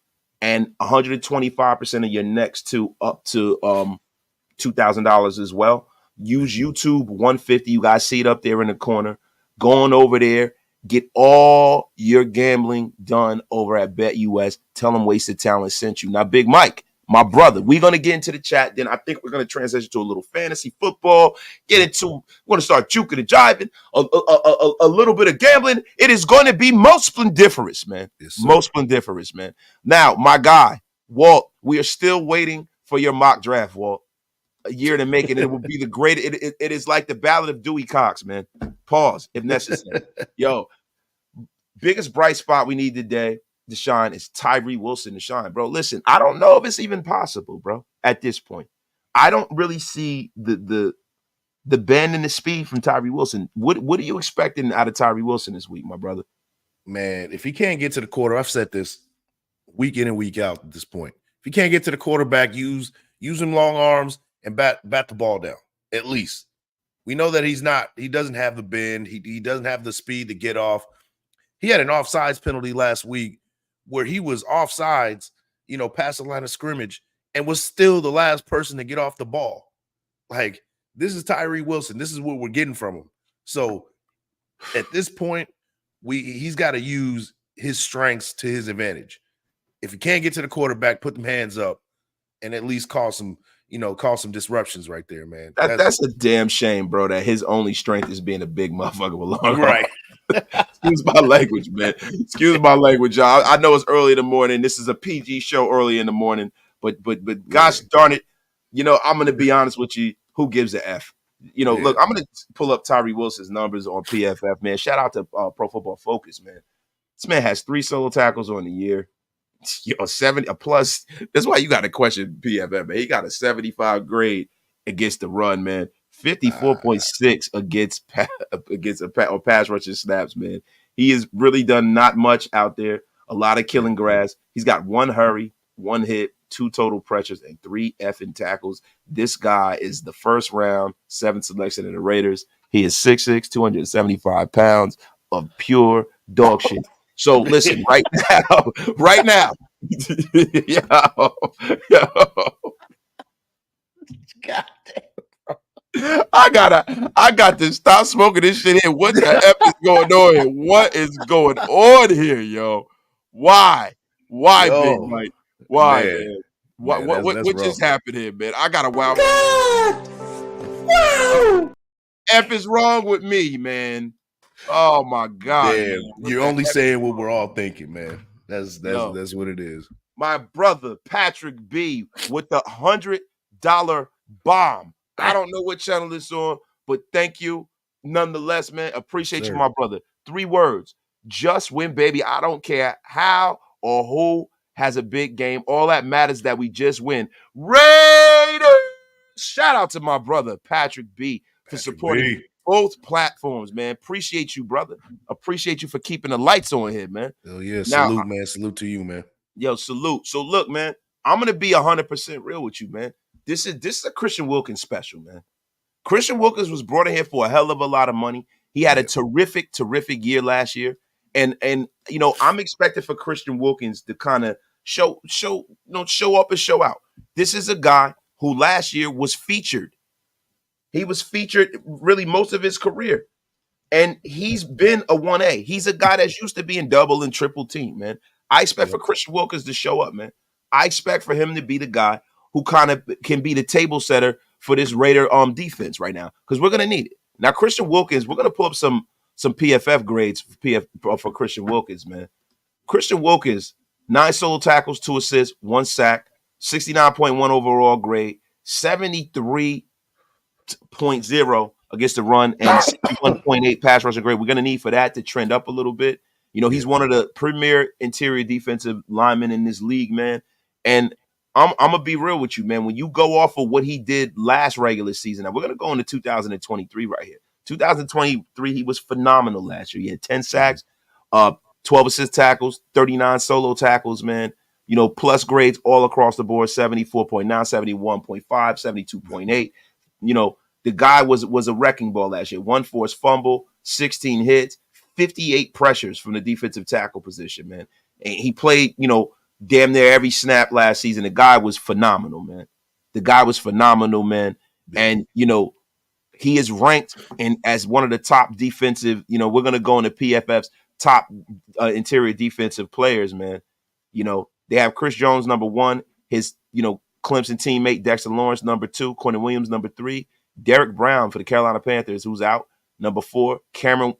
and 125% of your next two up to $2,000 as well. Use YouTube 150. You guys see it up there in the corner. Go on over there. Get all your gambling done over at BetUS. Tell them Wasted Talent sent you. Now, Big Mike, my brother, we're going to get into the chat. Then I think we're going to transition to a little fantasy football. We're going to start juking and jiving, a little bit of gambling. It is going to be most splendiferous, man. Most splendiferous, man. Now, my guy, Walt, we are still waiting for your mock draft, Walt. A year to make it. It will be the greatest. It is like the Ballad of Dewey Cox, man. Pause if necessary. Yo, biggest bright spot we need today to shine is Tyree Wilson to shine, bro. Listen, I don't know if it's even possible, bro. At this point, I don't really see the bend and the speed from Tyree Wilson. What are you expecting out of Tyree Wilson this week, my brother? Man, if he can't get to the quarter, I've said this week in and week out at this point. If he can't get to the quarterback, use him long arms and bat the ball down. At least. We know that he doesn't have the bend. He doesn't have the speed to get off. He had an offsides penalty last week where he was offsides, past the line of scrimmage and was still the last person to get off the ball. Like, this is Tyree Wilson. This is what we're getting from him. So at this point, he's got to use his strengths to his advantage. If he can't get to the quarterback, put them hands up and at least cause some disruptions right there, man. That's a damn shame, bro, that his only strength is being a big motherfucker with long right. Excuse my language, man. Excuse my language, y'all. I know it's early in the morning. This is a PG show early in the morning, but gosh darn it, I'm gonna be honest with you. Who gives a F? Look, I'm gonna pull up Tyree Wilson's numbers on PFF, man. Shout out to Pro Football Focus, man. This man has 3 solo tackles on the year. 70 a plus. That's why you got to question PFF, man. He got a 75 grade against the run, man. 54.6 against pass rushing snaps, man. He has really done not much out there. A lot of killing grass. He's got 1 hurry, 1 hit, 2 total pressures, and 3 effing tackles. This guy is the first round 7th selection in the Raiders. He is 6'6", 275 pounds of pure dog shit. So listen, right now, yo. God damn. I got to stop smoking this shit here. What the F is going on here? What is going on here, yo? Why, Big Mike? Why, man? What just happened here, man? I got a wild. Wow. F is wrong with me, man. Oh my God! Damn, you're only saying what we're all thinking, man. That's what it is. My brother Patrick B with the $100 bomb. I don't know what channel it's on, but thank you nonetheless, man. Appreciate you, my brother. 3 words: just win, baby. I don't care how or who has a big game. All that matters that we just win. Raiders! Shout out to my brother Patrick B for supporting both platforms, man. Appreciate you, brother. Appreciate you for keeping the lights on here, man. Oh yeah, salute, man. Salute to you, man. Yo, salute. So look, man, I'm gonna be 100% real with you, man. This is a Christian Wilkins special, man. Christian Wilkins was brought in here for a hell of a lot of money. He had a terrific year last year, and I'm expecting for Christian Wilkins to kind of show up and show out. This is a guy who last year was featured. He was featured really most of his career. And he's been a 1A. He's a guy that's used to being double and triple team, man. I expect for Christian Wilkins to show up, man. I expect for him to be the guy who kind of can be the table setter for this Raider defense right now, because we're going to need it. Now, Christian Wilkins, we're going to pull up some PFF grades for Christian Wilkins, man. Christian Wilkins, 9 solo tackles, 2 assists, 1 sack, 69.1 overall grade, 73.0 against the run, and 61.8 pass rushing grade. We're going to need for that to trend up a little bit. He's one of the premier interior defensive linemen in this league, man. And I'm going to be real with you, man. When you go off of what he did last regular season, now we're going to go into 2023 right here. 2023, he was phenomenal last year. He had 10 sacks, 12 assist tackles, 39 solo tackles, man. Plus grades all across the board, 74.9, 71.5, 72.8. The guy was a wrecking ball last year. 1 forced fumble, 16 hits, 58 pressures from the defensive tackle position, man. And he played, damn near every snap last season. The guy was phenomenal, man. And, he is ranked as one of the top defensive, we're going to go into PFF's top interior defensive players, man. They have Chris Jones, number 1, his, Clemson teammate Dexter Lawrence, number 2, Quentin Williams, number 3, Derek Brown for the Carolina Panthers, who's out, number 4, Cameron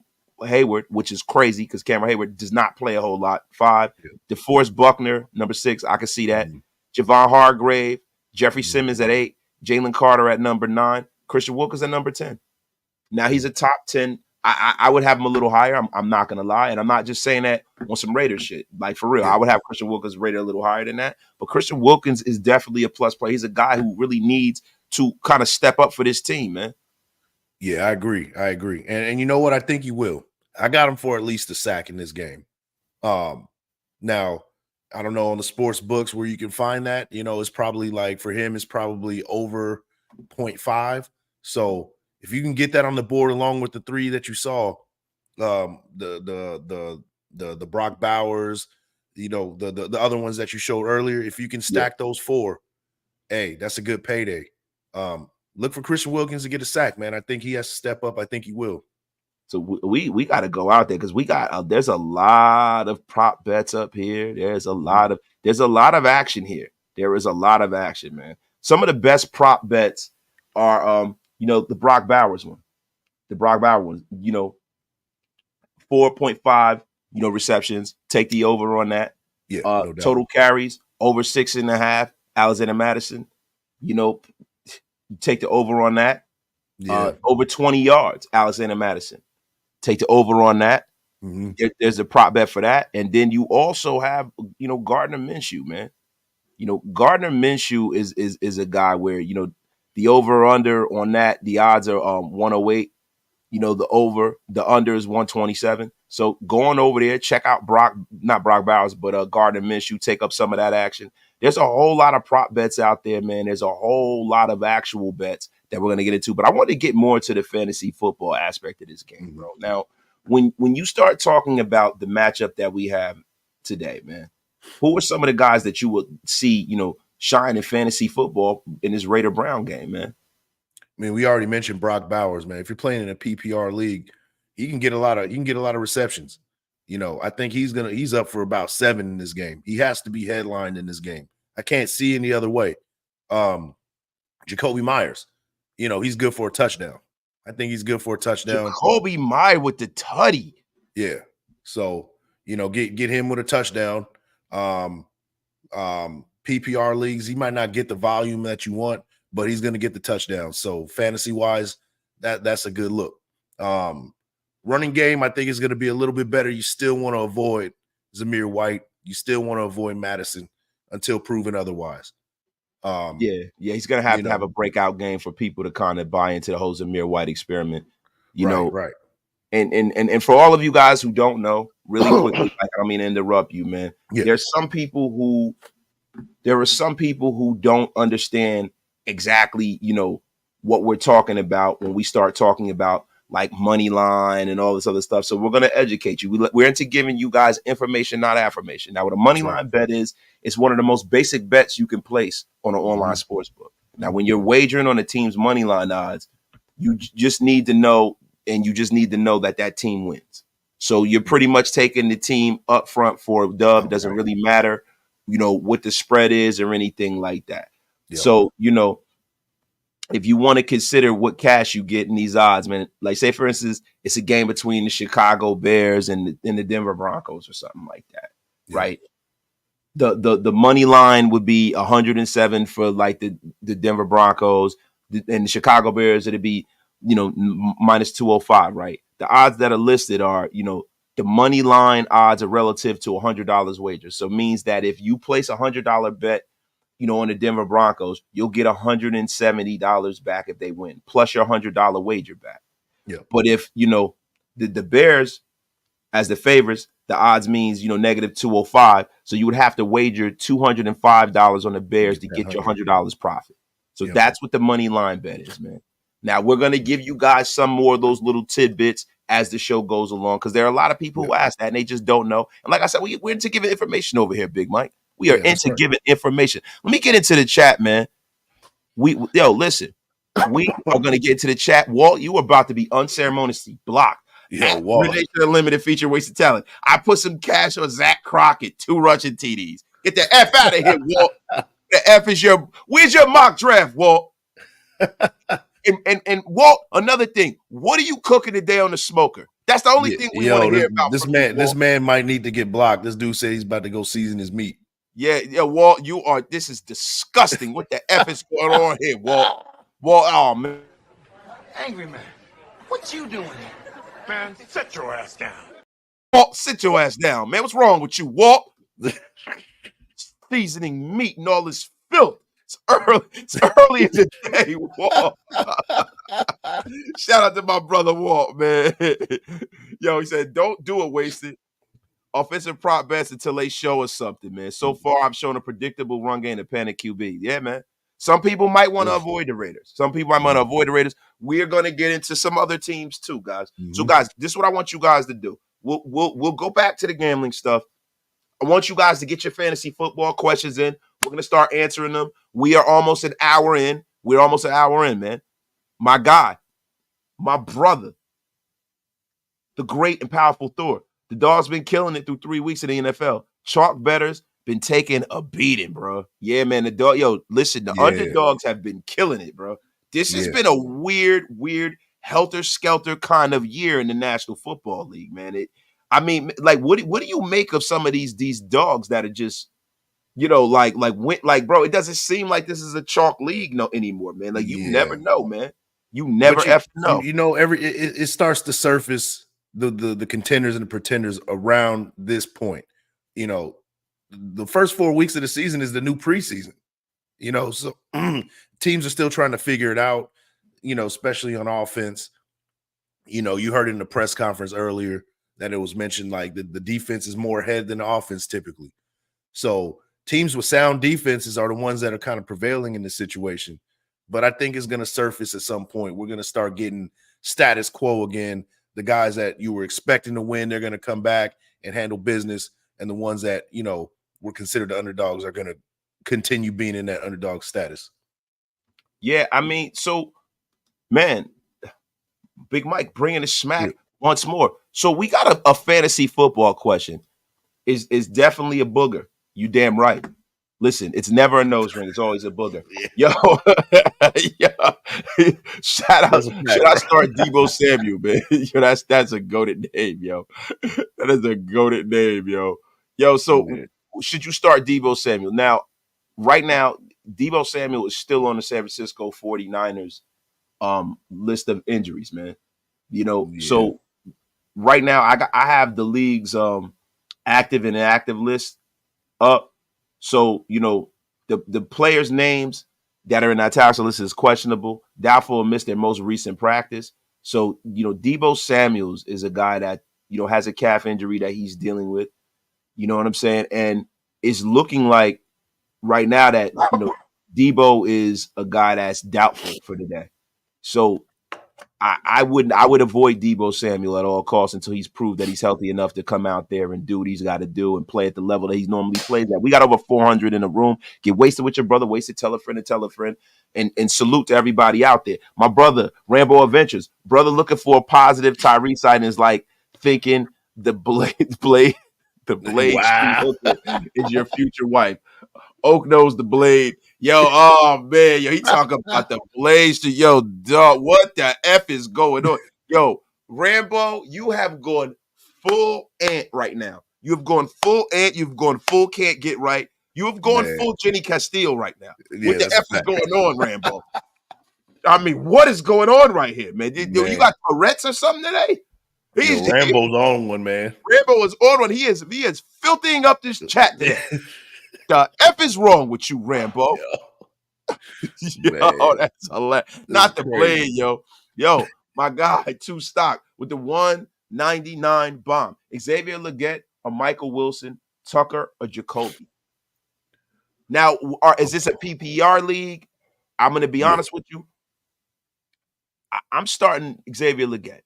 Hayward, which is crazy because Cameron Hayward does not play a whole lot, 5, DeForest Buckner, number 6, I can see that, Javon Hargrave, Jeffrey Simmons at 8, Jalen Carter at number 9, Christian Wilkins at number 10. Now he's a top 10. I would have him a little higher. I'm not going to lie. And I'm not just saying that on some Raiders shit. Like, for real, I would have Christian Wilkins rated a little higher than that. But Christian Wilkins is definitely a plus player. He's a guy who really needs to kind of step up for this team, man. Yeah, I agree. And you know what? I think he will. I got him for at least a sack in this game. Now, I don't know on the sports books where you can find that. It's probably like for him, it's probably over 0.5. So if you can get that on the board along with the 3 that you saw, the Brock Bowers, the other ones that you showed earlier, if you can stack those 4, hey, that's a good payday. Look for Christian Wilkins to get a sack, man. I think he has to step up. I think he will. So we got to go out there because we got there's a lot of prop bets up here. There's a lot of action here. There is a lot of action, man. Some of the best prop bets are the Brock Bowers one. The Brock Bowers one, 4.5, receptions. Take the over on that. Yeah, no doubt. Total carries over 6.5. Alexander Madison, take the over on that. Yeah. Over 20 yards, Alexander Madison. Take the over on that. Mm-hmm. There's a prop bet for that. And then you also have, Gardner Minshew, man. Gardner Minshew is a guy where, the over under on that, the odds are 108. The under is 127. So going over there, check out not Brock Bowers, but Gardner Minshew, take up some of that action. There's a whole lot of prop bets out there, man. There's a whole lot of actual bets that we're going to get into. But I want to get more to the fantasy football aspect of this game, bro. Now, when you start talking about the matchup that we have today, man, who are some of the guys that you would see, shine in fantasy football in this Raider Brown game, man? I mean, we already mentioned Brock Bowers, man. If you're playing in a PPR league, he can get a lot of receptions. I think he's up for about 7 in this game. He has to be headlined in this game. I can't see any other way. Jacoby Myers, he's good for a touchdown. I think he's good for a touchdown. Jacoby Myers with the tutty. Yeah. So, get him with a touchdown. PPR leagues, he might not get the volume that you want, but he's going to get the touchdown. So fantasy wise, that's a good look. Running game, I think is going to be a little bit better. You still want to avoid Zamir White. You still want to avoid Madison until proven otherwise. He's going to have a breakout game for people to kind of buy into the whole Zamir White experiment. Right. And for all of you guys who don't know, really quickly, I don't mean to interrupt you, man. Yeah. There are some people who don't understand exactly, what we're talking about when we start talking about like money line and all this other stuff. So we're going to educate you. We're into giving you guys information, not affirmation. Now, what a money line bet is, it's one of the most basic bets you can place on an online sports book. Now, when you're wagering on a team's money line odds, you just need to know, that team wins. So you're pretty much taking the team up front for a dub. It doesn't really matter, what the spread is or anything like that. Yep. So, if you want to consider what cash you get in these odds, man, like say, for instance, it's a game between the Chicago Bears and the Denver Broncos or something like that, right? The money line would be 107 for like the Denver Broncos, and the Chicago Bears, it'd be, minus 205, right? The odds that are listed are, the money line odds are relative to $100 wager. So it means that if you place $100 bet, on the Denver Broncos, you'll get $170 back if they win, plus your $100 wager back. Yeah. But if, the Bears as the favorites, the odds means, negative 205. So you would have to wager $205 on the Bears to get your $100 profit. So that's what the money line bet is, man. Now, we're going to give you guys some more of those little tidbits as the show goes along, because there are a lot of people who ask that and they just don't know. And like I said, we're into giving information over here, Big Mike. We are into giving information. Let me get into the chat, man. Listen, we are going to get into the chat. Walt, you are about to be unceremoniously blocked. Walt. Limited feature wasted talent. I put some cash on Zach Crockett, 2 rushing TDs. Get the F out of here, Walt. The F is where's your mock draft, Walt? And Walt, another thing, what are you cooking today on the smoker? That's the only thing we want to hear about. This man might need to get blocked. This dude said he's about to go season his meat. Yeah, Walt, this is disgusting. What the F is going on here, Walt? Walt, oh, man. Angry man, what you doing here? Man, sit your ass down. Walt, sit your ass down, man. What's wrong with you, Walt? Seasoning meat and all this filth. It's early in the day, Walt. Shout out to my brother, Walt, man. He said, don't do it, wasted. Offensive prop bets until they show us something, man. So far, I'm showing a predictable run game to panic QB. Yeah, man. Some people might want to avoid the Raiders. Some people might want to avoid the Raiders. We're going to get into some other teams too, guys. So, guys, this is what I want you guys to do. We'll go back to the gambling stuff. I want you guys to get your fantasy football questions in. We're going to start answering them. We are almost an hour in. We're almost an hour in, man. My guy, my brother, the great and powerful Thor. The dog's been killing it through 3 weeks in the NFL. Chalk bettors been taking a beating, bro. Yeah, man. The dog, yo, listen, the underdogs have been killing it, bro. This has been a weird, helter-skelter kind of year in the National Football League, man. What do you make of some of these dogs that are just, bro, it doesn't seem like this is a chalk league anymore, man. Like, you never know, man. You never know. It starts to surface the contenders and the pretenders around this point. The first 4 weeks of the season is the new preseason. So teams are still trying to figure it out, especially on offense. You heard in the press conference earlier that it was mentioned like the defense is more ahead than the offense typically. So teams with sound defenses are the ones that are kind of prevailing in this situation. But I think it's going to surface at some point. We're going to start getting status quo again. The guys that you were expecting to win, they're going to come back and handle business. And the ones that, were considered the underdogs are going to continue being in that underdog status. Yeah, so, man, Big Mike bringing the smack once more. So we got a fantasy football question. Is definitely a booger. You damn right. Listen, it's never a nose ring. It's always a booger. Yo, shout out. Should I start Deebo Samuel, man? Yo, that's a goated name, yo. That is a goated name, yo. Yo, so should you start Deebo Samuel? Now, right now, Deebo Samuel is still on the San Francisco 49ers list of injuries, man. So right now I have the league's active and inactive list up. So, the players' names that are in that tackle list is questionable. Doubtful will miss their most recent practice. So, Deebo Samuels is a guy that, has a calf injury that he's dealing with. You know what I'm saying? And it's looking like right now that, Deebo is a guy that's doubtful for today. So I would avoid Deebo Samuel at all costs until he's proved that he's healthy enough to come out there and do what he's got to do and play at the level that he's normally plays at. We got over 400 in the room. Get wasted with your brother, wasted, tell a friend, and salute to everybody out there. My brother, Rambo Adventures, brother looking for a positive Tyree sign is like thinking the blade wow. is your future wife. Oak knows the blade. Yo, oh man, he talking about the blades to yo, dog. What the F is going on? Yo, Rambo, you have gone full ant right now. You have gone full ant, you've gone full can't get right. You have gone full Jenny Castillo right now. What the F is going on, Rambo? What is going on right here, man? You got Tourette's or something today? Rambo's on one, man. Rambo is on one. He is filthying up this chat today. The F is wrong with you, Rambo? Yo, that's hilarious. Not the blade, yo. Yo, my guy, 2 stock with the 199 bomb. Xavier Legette or Michael Wilson, Tucker or Jacoby. Now, is this a PPR league? I'm going to be honest with you. I'm starting Xavier Legette.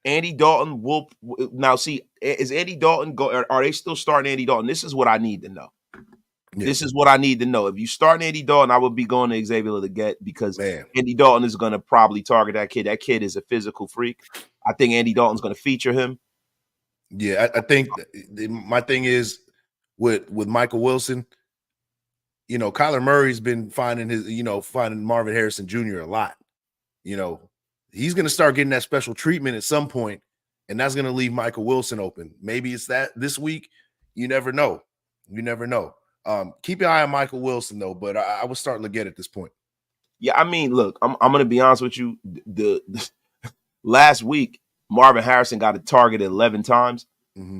Andy Dalton will now see. Is Andy Dalton are they still starting Andy Dalton? This is what I need to know. Yeah. This is what I need to know. If you start Andy Dalton, I would be going to Xavier Legette because Andy Dalton is going to probably target that kid. That kid is a physical freak. I think Andy Dalton's going to feature him. Yeah, I think my thing is with Michael Wilson. Kyler Murray's been finding Marvin Harrison Jr. a lot. He's going to start getting that special treatment at some point, and that's going to leave Michael Wilson open. Maybe it's that this week. You never know. Keep your eye on Michael Wilson, though, but I would start Legette at this point. Yeah, look, I'm going to be honest with you. The last week, Marvin Harrison got a target 11 times. Mm-hmm.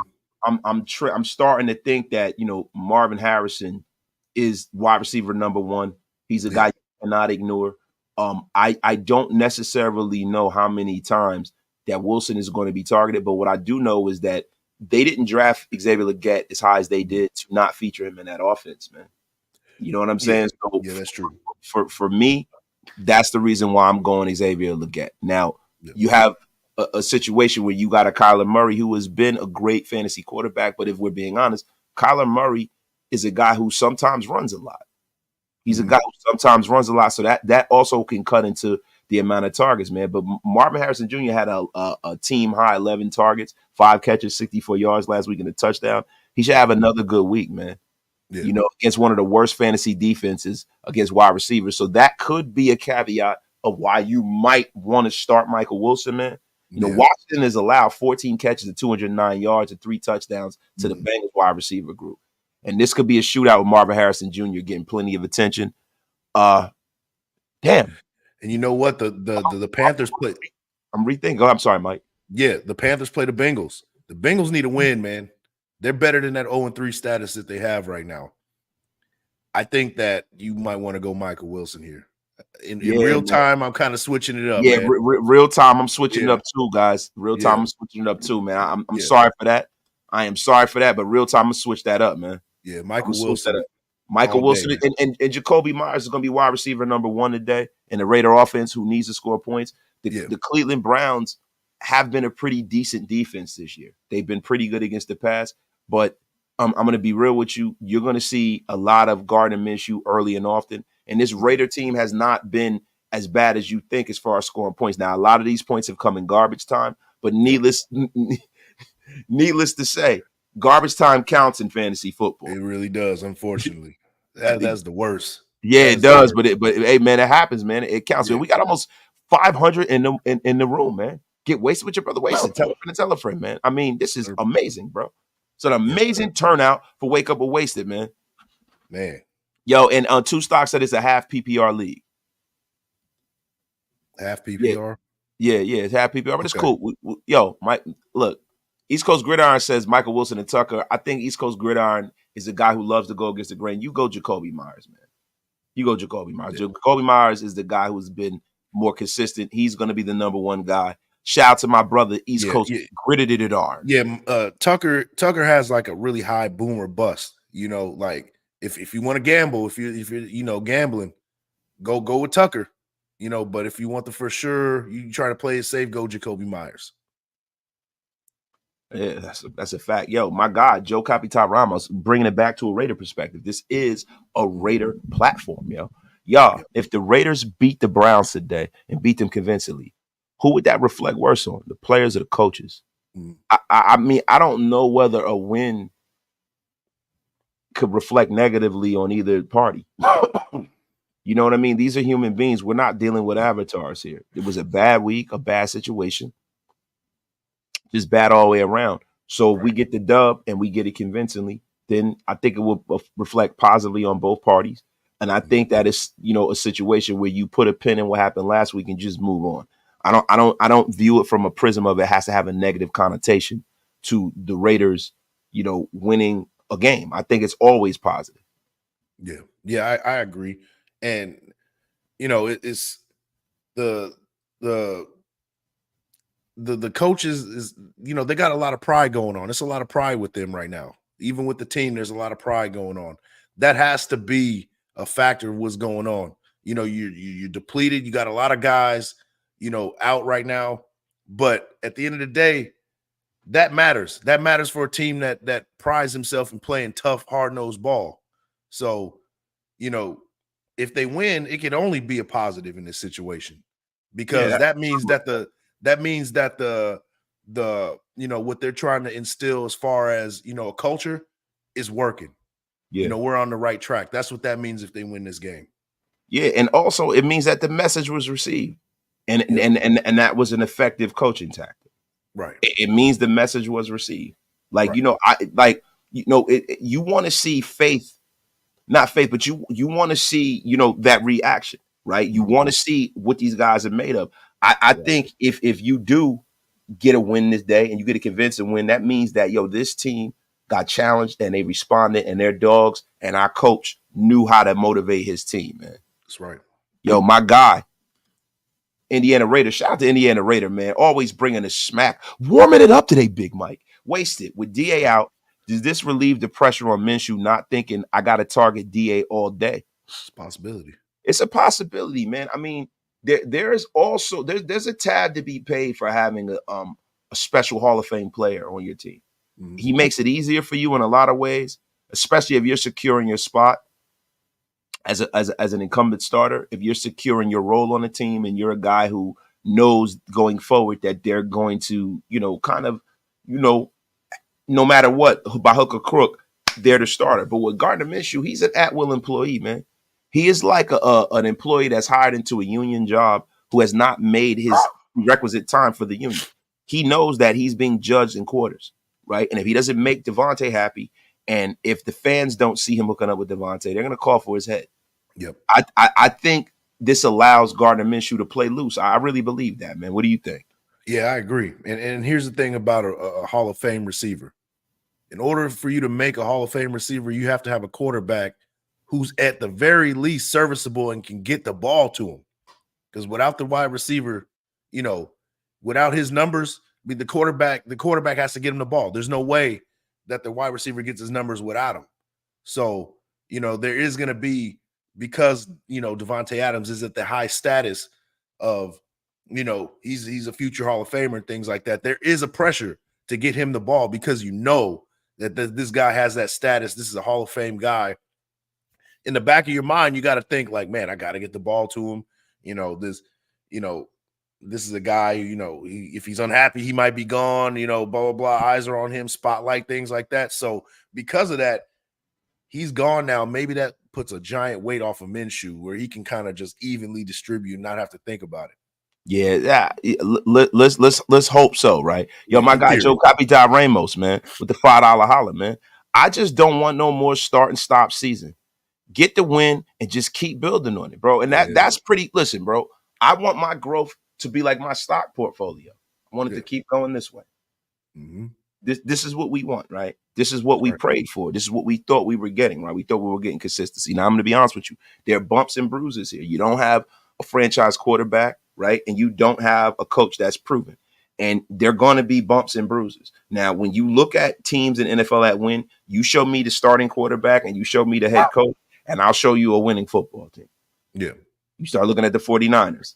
I'm starting to think that, Marvin Harrison is wide receiver number 1. He's a guy you cannot ignore. I don't necessarily know how many times that Wilson is going to be targeted, but what I do know is that they didn't draft Xavier Legette as high as they did to not feature him in that offense, man. You know what I'm saying? So Yeah, that's true. For me, that's the reason why I'm going Xavier Legette. Now, you have a situation where you got a Kyler Murray who has been a great fantasy quarterback, but if we're being honest, Kyler Murray is a guy who sometimes runs a lot. He's a guy who sometimes runs a lot, so that also can cut into the amount of targets, man. But Marvin Harrison Jr. had a team high 11 targets, 5 catches, 64 yards last week and a touchdown. He should have another good week, man. Yeah. You know, against one of the worst fantasy defenses against wide receivers. So that could be a caveat of why you might want to start Michael Wilson, man. You know, Washington has allowed 14 catches and 209 yards and 3 touchdowns to the Bengals wide receiver group. And this could be a shootout with Marvin Harrison Jr. getting plenty of attention. Damn. And you know what? The Panthers play. I'm rethinking. Oh, I'm sorry, Mike. Yeah, the Panthers play the Bengals. The Bengals need a win, man. They're better than that 0-3 status that they have right now. I think that you might want to go Michael Wilson here. In real time, I'm kind of switching it up. Yeah, man. Real time, I'm switching it up too, guys. Real time, I'm switching it up too, man. I'm sorry for that. I am sorry for that, but real time, I'm gonna switch that up, man. Yeah, Michael Wilson. Michael Wilson and Jacoby Myers is going to be wide receiver number 1 today in the Raider offense who needs to score points. The Cleveland Browns have been a pretty decent defense this year. They've been pretty good against the pass, but I'm going to be real with you. You're going to see a lot of Gardner Minshew early and often, and this Raider team has not been as bad as you think as far as scoring points. Now, a lot of these points have come in garbage time, but needless to say, garbage time counts in fantasy football. It really does, unfortunately. That's the worst. Yeah, it does. But hey, man, it happens, man. It counts. Man. We got almost 500 in the room, man. Get wasted with your brother. Wasted. Tell a friend to tell a friend, man. I mean, this is amazing, bro. It's an amazing turnout for Wake Up with Wasted, man. Man. Yo, and 2 stocks that it's a half PPR league. Half PPR? Yeah, it's half PPR, but it's cool. Yo, Mike, look. East Coast Gridiron says Michael Wilson and Tucker. I think East Coast Gridiron is a guy who loves to go against the grain. You go Jacoby Myers, man. You go Jacoby Myers. Yeah. Jacoby Myers is the guy who's been more consistent. He's going to be the number 1 guy. Shout out to my brother, East Coast Gritted it on. Yeah, Tucker has like a really high boom or bust. You know, like if you want to gamble, if you're gambling, go with Tucker. You know, but if you want the for sure, you try to play it safe, go Jacoby Myers. Yeah, that's a fact. Yo, my God, Joe Capitan Ramos bringing it back to a Raider perspective. This is a Raider platform, yo. Y'all, if the Raiders beat the Browns today and beat them convincingly, who would that reflect worse on? The players or the coaches? I mean, I don't know whether a win could reflect negatively on either party. You know what I mean? These are human beings. We're not dealing with avatars here. It was a bad week, a bad situation. Just bad all the way around. So if we get the dub and we get it convincingly, then I think it will reflect positively on both parties. And I think that is, a situation where you put a pin in what happened last week and just move on. I don't view it from a prism of it has to have a negative connotation to the Raiders, winning a game. I think it's always positive. Yeah, I agree. And it's the coaches is, they got a lot of pride going on. It's a lot of pride with them right now. Even with the team, there's a lot of pride going on. That has to be a factor of what's going on. You're depleted. You got a lot of guys, out right now. But at the end of the day, that matters. That matters for a team that prides himself in playing tough, hard-nosed ball. So, if they win, it can only be a positive in this situation because that means that the what they're trying to instill as far as a culture is working. We're on the right track. That's what that means if they win this game. Yeah, and also it means that the message was received, and that was an effective coaching tactic. Right. It means the message was received. You want to see faith, not faith, but you want to see that reaction, right? You want to see what these guys are made of. I think if you do get a win this day and you get a convincing win, that means that this team got challenged and they responded and their dogs and our coach knew how to motivate his team, man. That's right. Yo, my guy, Indiana Raider. Shout out to Indiana Raider, man. Always bringing a smack. Warming it up today, Big Mike. Wasted with DA out. Does this relieve the pressure on Minshew not thinking I got to target DA all day? It's a possibility. It's a possibility, man. I mean, there's also there's a tab to be paid for having a special Hall of Fame player on your team. Mm-hmm. He makes it easier for you in a lot of ways, especially if you're securing your spot as an incumbent starter. If you're securing your role on the team and you're a guy who knows going forward that they're going to, no matter what, by hook or crook, they're the starter. But with Gardner Minshew, he's an at-will employee, man. He is like an employee that's hired into a union job who has not made his requisite time for the union. He knows that he's being judged in quarters, right? And if he doesn't make Devontae happy, and if the fans don't see him hooking up with Devontae, they're going to call for his head. Yep. I think this allows Gardner Minshew to play loose. I really believe that, man. What do you think? Yeah, I agree. And here's the thing about a Hall of Fame receiver. In order for you to make a Hall of Fame receiver, you have to have a quarterback who's at the very least serviceable and can get the ball to him. Because without the wide receiver, without his numbers, the quarterback has to get him the ball. There's no way that the wide receiver gets his numbers without him. So, there is going to be, because, Devontae Adams is at the high status of, he's a future Hall of Famer and things like that. There is a pressure to get him the ball because that this guy has that status. This is a Hall of Fame guy. In the back of your mind, you got to think like, man, I got to get the ball to him. This is a guy, if he's unhappy, he might be gone, blah, blah, blah. Eyes are on him, spotlight, things like that. So because of that, he's gone now. Maybe that puts a giant weight off of Minshew where he can kind of just evenly distribute and not have to think about it. Yeah. Let's hope so, right? Yo, my guy Joe Capital Ramos, man, with the $5 holler, man. I just don't want no more start and stop season. Get the win and just keep building on it, bro. And that's pretty. Listen, bro, I want my growth to be like my stock portfolio. I want it to keep going this way. Mm-hmm. This is what we want, right? This is what we prayed for. This is what we thought we were getting, right? We thought we were getting consistency. Now, I'm going to be honest with you. There are bumps and bruises here. You don't have a franchise quarterback, right? And you don't have a coach that's proven. And there are going to be bumps and bruises. Now, when you look at teams in NFL that win, you show me the starting quarterback and you show me the head coach, and I'll show you a winning football team. Yeah. You start looking at the 49ers.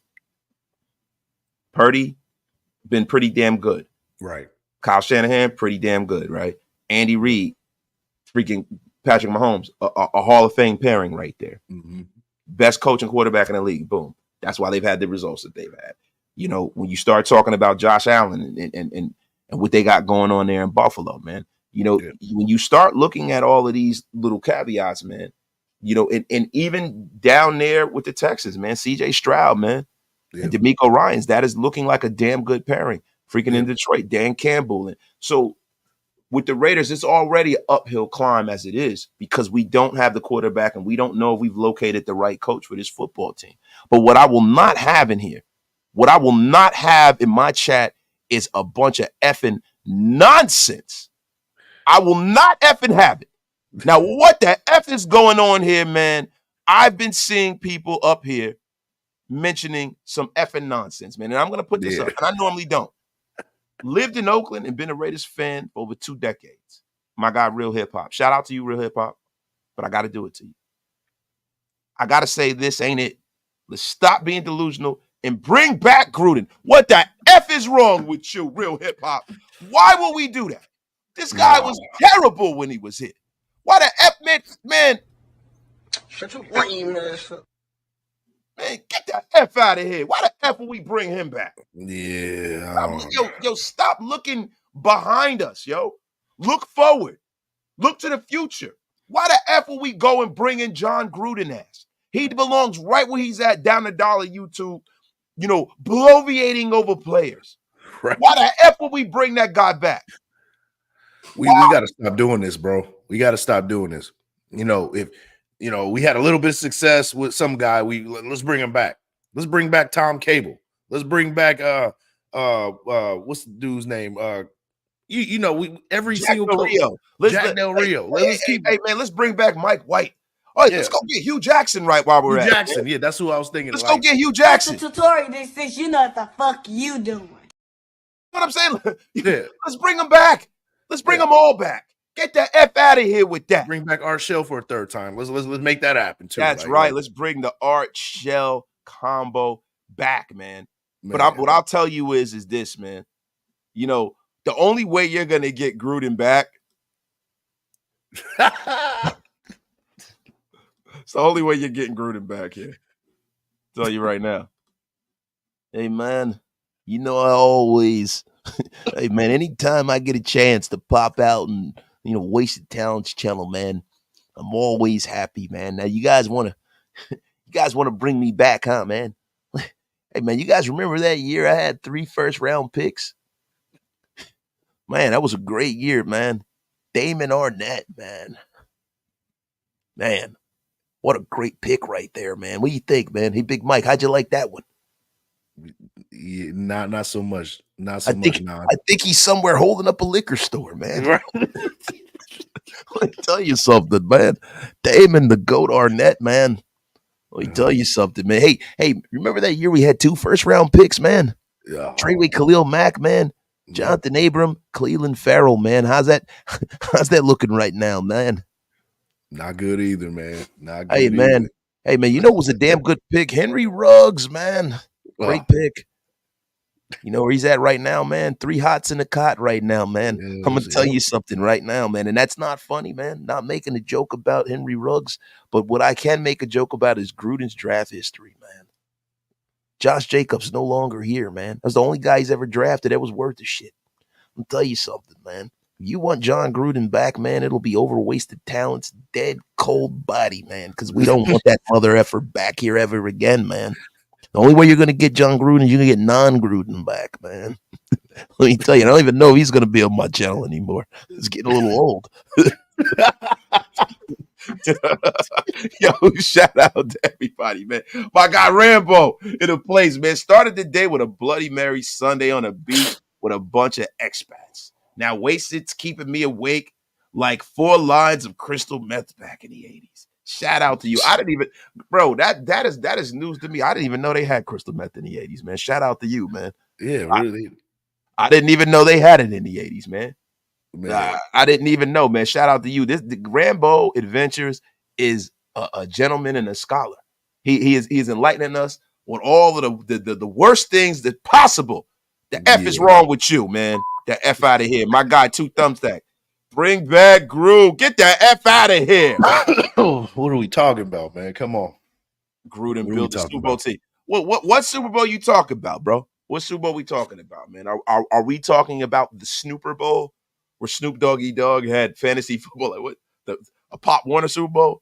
Purdy, been pretty damn good. Right. Kyle Shanahan, pretty damn good, right? Andy Reid, freaking Patrick Mahomes, a Hall of Fame pairing right there. Mm-hmm. Best coach and quarterback in the league. Boom. That's why they've had the results that they've had. When you start talking about Josh Allen and what they got going on there in Buffalo, man, when you start looking at all of these little caveats, man, and even down there with the Texans, man, CJ Stroud, man, and DeMeco Ryans, that is looking like a damn good pairing. Freaking in Detroit, Dan Campbell. And so with the Raiders, it's already an uphill climb as it is because we don't have the quarterback and we don't know if we've located the right coach for this football team. But what I will not have in here, what I will not have in my chat is a bunch of effing nonsense. I will not effing have it. Now, what the F is going on here, man? I've been seeing people up here mentioning some effing nonsense, man. And I'm going to put this up, and I normally don't. Lived in Oakland and been a Raiders fan for over 2 decades. My guy, Real Hip Hop. Shout out to you, Real Hip Hop. But I got to do it to you. I got to say this ain't it. Let's stop being delusional and bring back Gruden. What the F is wrong with you, Real Hip Hop? Why would we do that? This guy was terrible when he was here. Why the F, man? Shut your brain ass up. Man, get the F out of here. Why the F will we bring him back? Yeah. Stop looking behind us, yo. Look forward. Look to the future. Why the F will we go and bring in John Gruden ass? He belongs right where he's at, down the dollar YouTube, bloviating over players. Right. Why the F will we bring that guy back? We got to stop doing this, bro. We got to stop doing this. If we had a little bit of success with some guy, let's bring him back. Let's bring back Tom Cable. Let's bring back what's the dude's name? Every Jack single Del Rio. Jack Del Rio. Hey, man, let's bring back Mike White. All right, let's go get Hugh Jackson right while we're at Jackson. Yeah, that's who I was thinking. Let's go get Hugh Jackson. That's a tutorial that says you know what the fuck you doing. What I'm saying? Yeah. Let's bring them back. Let's bring them all back. Get the F out of here with that. Bring back Art Shell for a third time. Let's make that happen too. That's right. Let's bring the Art Shell combo back, man. But what I'll tell you is this, man. You know, the only way you're gonna get Gruden back. It's the only way you're getting Gruden back here. I'll tell you right now. Hey, man, you know I always, hey, man, anytime I get a chance to pop out and, Wasted Talents channel, man, I'm always happy, man. Now, you guys want to bring me back, huh, man? Hey, man, you guys remember that year I had 3 first-round picks? Man, that was a great year, man. Damon Arnett, man. Man, what a great pick right there, man. What do you think, man? Hey, Big Mike, how'd you like that one? Yeah, not so much. Not I so think, much. I think he's somewhere holding up a liquor store, man. Right. Let me tell you something, man. Damon the Goat Arnett, man. Let me tell you something, man. Hey, remember that year we had 2 first-round picks, man? Yeah. Treyway Khalil Mack, man. Jonathan Abram, Cleveland Farrell, man. How's that looking right now, man? Not good either, man. Not good. Hey, man. Either. Hey, man, it was a damn good pick. Henry Ruggs, man. Great pick. You know where he's at right now, man? 3 hots in the cot right now, man. Yes, I'm going to tell you something right now, man. And that's not funny, man. Not making a joke about Henry Ruggs. But what I can make a joke about is Gruden's draft history, man. Josh Jacobs no longer here, man. That's the only guy he's ever drafted that was worth the shit. I'm tell you something, man. If you want John Gruden back, man, it'll be over Wasted Talents, dead, cold body, man, because we don't want that mother effer back here ever again, man. The only way you're going to get John Gruden is you're going to get non-Gruden back, man. Let me tell you, I don't even know if he's going to be on my channel anymore. It's getting a little old. Yo, shout out to everybody, man. My guy Rambo in the place, man. Started the day with a Bloody Mary Sunday on a beach with a bunch of expats. Now, Wasted's keeping me awake like 4 lines of crystal meth back in the 80s. Shout out to you. I didn't even, bro, that is news to me. I didn't even know they had crystal meth in the 80s, man. Shout out to you, man. Yeah, really. I didn't even know they had it in the 80s, man. I didn't even know, man. Shout out to you. The Rambo Adventures is a gentleman and a scholar. He is enlightening us on all of the worst things that possible. The F is wrong with you, man. The F out of here. My guy, 2 thumbstack. Bring back Gruden. Get the F out of here. What are we talking about, man? Come on. Gruden built the Super Bowl team. What Super Bowl you talking about, bro? What Super Bowl we talking about, man? Are we talking about the Snooper Bowl where Snoop Doggy Dogg had fantasy football? Like what? A Pop Warner Super Bowl?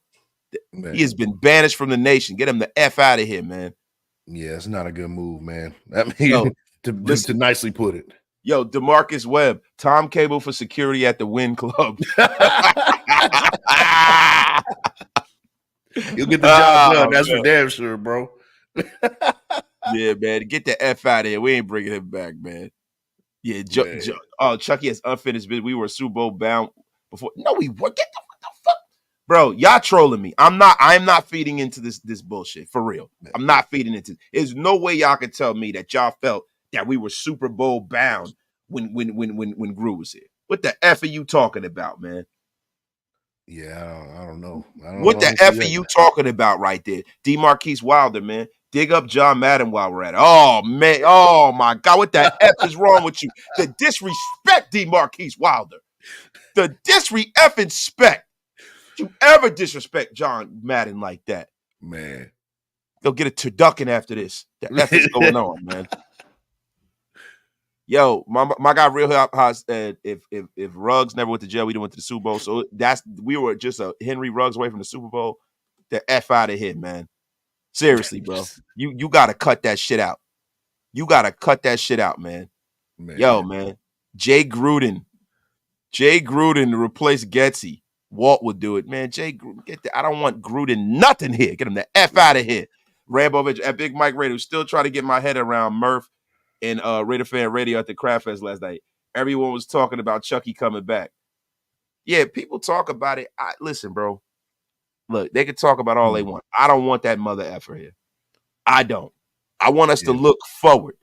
Man. He has been banished from the nation. Get him the F out of here, man. Yeah, it's not a good move, man. I mean, to nicely put it. Yo, DeMarcus Webb, Tom Cable for security at the Wynn Club. You'll get the job done. That's for damn sure, bro. Yeah, man. Get the F out of here. We ain't bringing him back, man. Yeah, Chucky has unfinished business. We were Super Bowl bound before. No, we were. Get the fuck, bro. Y'all trolling me. I'm not feeding into this bullshit for real. I'm not feeding into. There's no way y'all can tell me that y'all felt that we were Super Bowl bound when Gru was here. What the F are you talking about, man? Yeah, I don't know. What the F are you talking about right there? DeMarquise Wilder, man. Dig up John Madden while we're at it. Oh, man. Oh, my God. What the F is wrong with you? The disrespect, DeMarquise Wilder. The disrespect. You ever disrespect John Madden like that? Man. Go get a turducken after this. The F is going on, man. Yo, my guy Real Hot said if Ruggs never went to jail, we didn't went to the Super Bowl. So we were just a Henry Ruggs away from the Super Bowl. The F out of here, man. Seriously, bro. You gotta cut that shit out. You gotta cut that shit out, man. Yo, man. Jay Gruden to replace Getsy. Walt would do it, man. I don't want Gruden nothing here. Get him the F out of here. Rambo at Big Mike Raider, still trying to get my head around Murph and Raider Fan Radio at the Craft Fest last night. Everyone was talking about Chucky coming back. Yeah, people talk about it. Listen, bro. Look, they can talk about all they want. I don't want that mother effer here. I don't. I want us to look forward.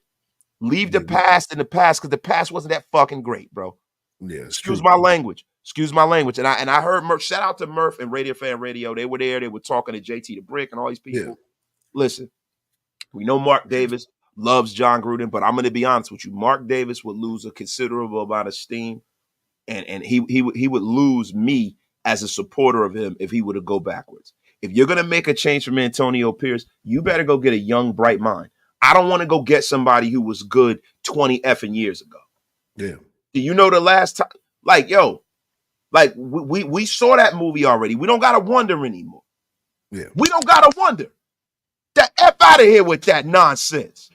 Leave the past in the past because the past wasn't that fucking great, bro. Yeah, excuse my language. Excuse my language. And I heard Murph, shout out to Murph and Radio Fan Radio. They were there. They were talking to JT the Brick and all these people. Yeah. Listen, we know Mark Davis loves John Gruden, but I'm going to be honest with you. Mark Davis would lose a considerable amount of steam, and he would lose me as a supporter of him if he were to go backwards. If you're going to make a change from Antonio Pierce, you better go get a young, bright mind. I don't want to go get somebody who was good 20 effing years ago. Yeah. Do you know the last time? Like, yo, like we saw that movie already. We don't got to wonder anymore. Yeah. We don't got to wonder. The F out of here with that nonsense.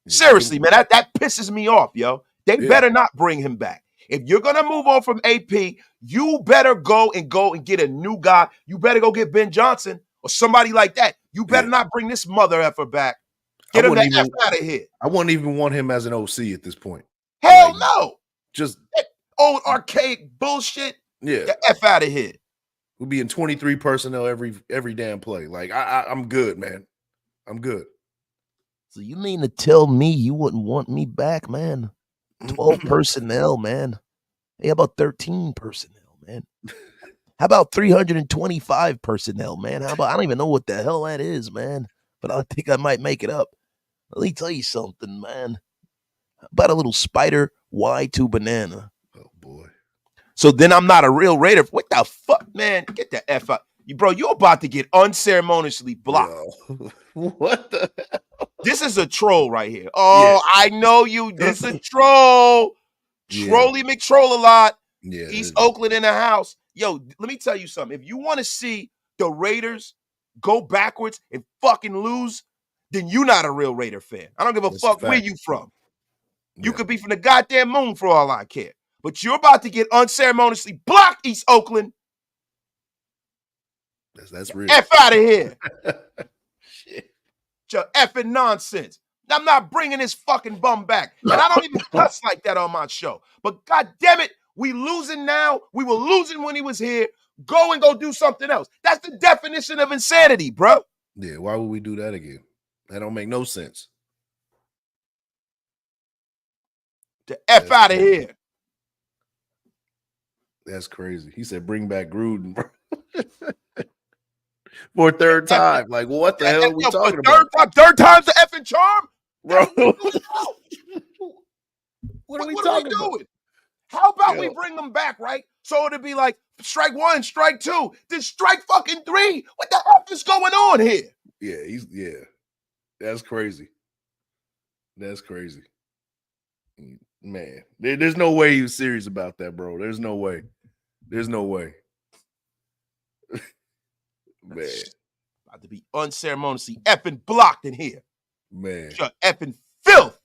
Seriously, man, that pisses me off, yo. They better not bring him back. If you're going to move on from AP, you better go and get a new guy. You better go get Ben Johnson or somebody like that. You better not bring this mother effer back. Get him the F out of here. I wouldn't even want him as an OC at this point. Hell no. Just that old archaic bullshit. Yeah. The F out of here. We'll be in 23 personnel every damn play. Like, I'm good, man. I'm good. So you mean to tell me you wouldn't want me back, man? 12 personnel, man. Hey, how about 13 personnel, man? How about 325 personnel, man? How about, I don't even know what the hell that is, man. But I think I might make it up. Let me tell you something, man. How about a little spider Y2 banana? Oh, boy. So then I'm not a real Raider. What the fuck, man? Get the F out. Bro, you're about to get unceremoniously blocked. Yo. What the hell? This is a troll right here. Oh, yeah. I know you. This is a troll. Trolly McTroll a lot. Yeah. East Oakland in the house. Yo, let me tell you something. If you want to see the Raiders go backwards and fucking lose, then you're not a real Raider fan. I don't give a fuck where you from. You could be from the goddamn moon for all I care. But you're about to get unceremoniously blocked, East Oakland. That's real. F out of here. Shit. Your effing nonsense. I'm not bringing this fucking bum back. And I don't even cuss like that on my show. But God damn it, we losing now. We were losing when he was here. Go and go do something else. That's the definition of insanity, bro. Yeah, why would we do that again? That don't make no sense. The F out of here. That's crazy. He said, bring back Gruden, bro. For a third time. Like, what the hell are we talking about? Third time's the effing charm? Bro. What are we doing? How about we bring them back, right? So it'd be like strike one, strike two, then strike fucking three. What the F is going on here? Yeah, That's crazy. That's crazy. Man, there's no way he was serious about that, bro. There's no way. There's no way. Man. About to be unceremoniously effing blocked in here. Man. You're effing filth.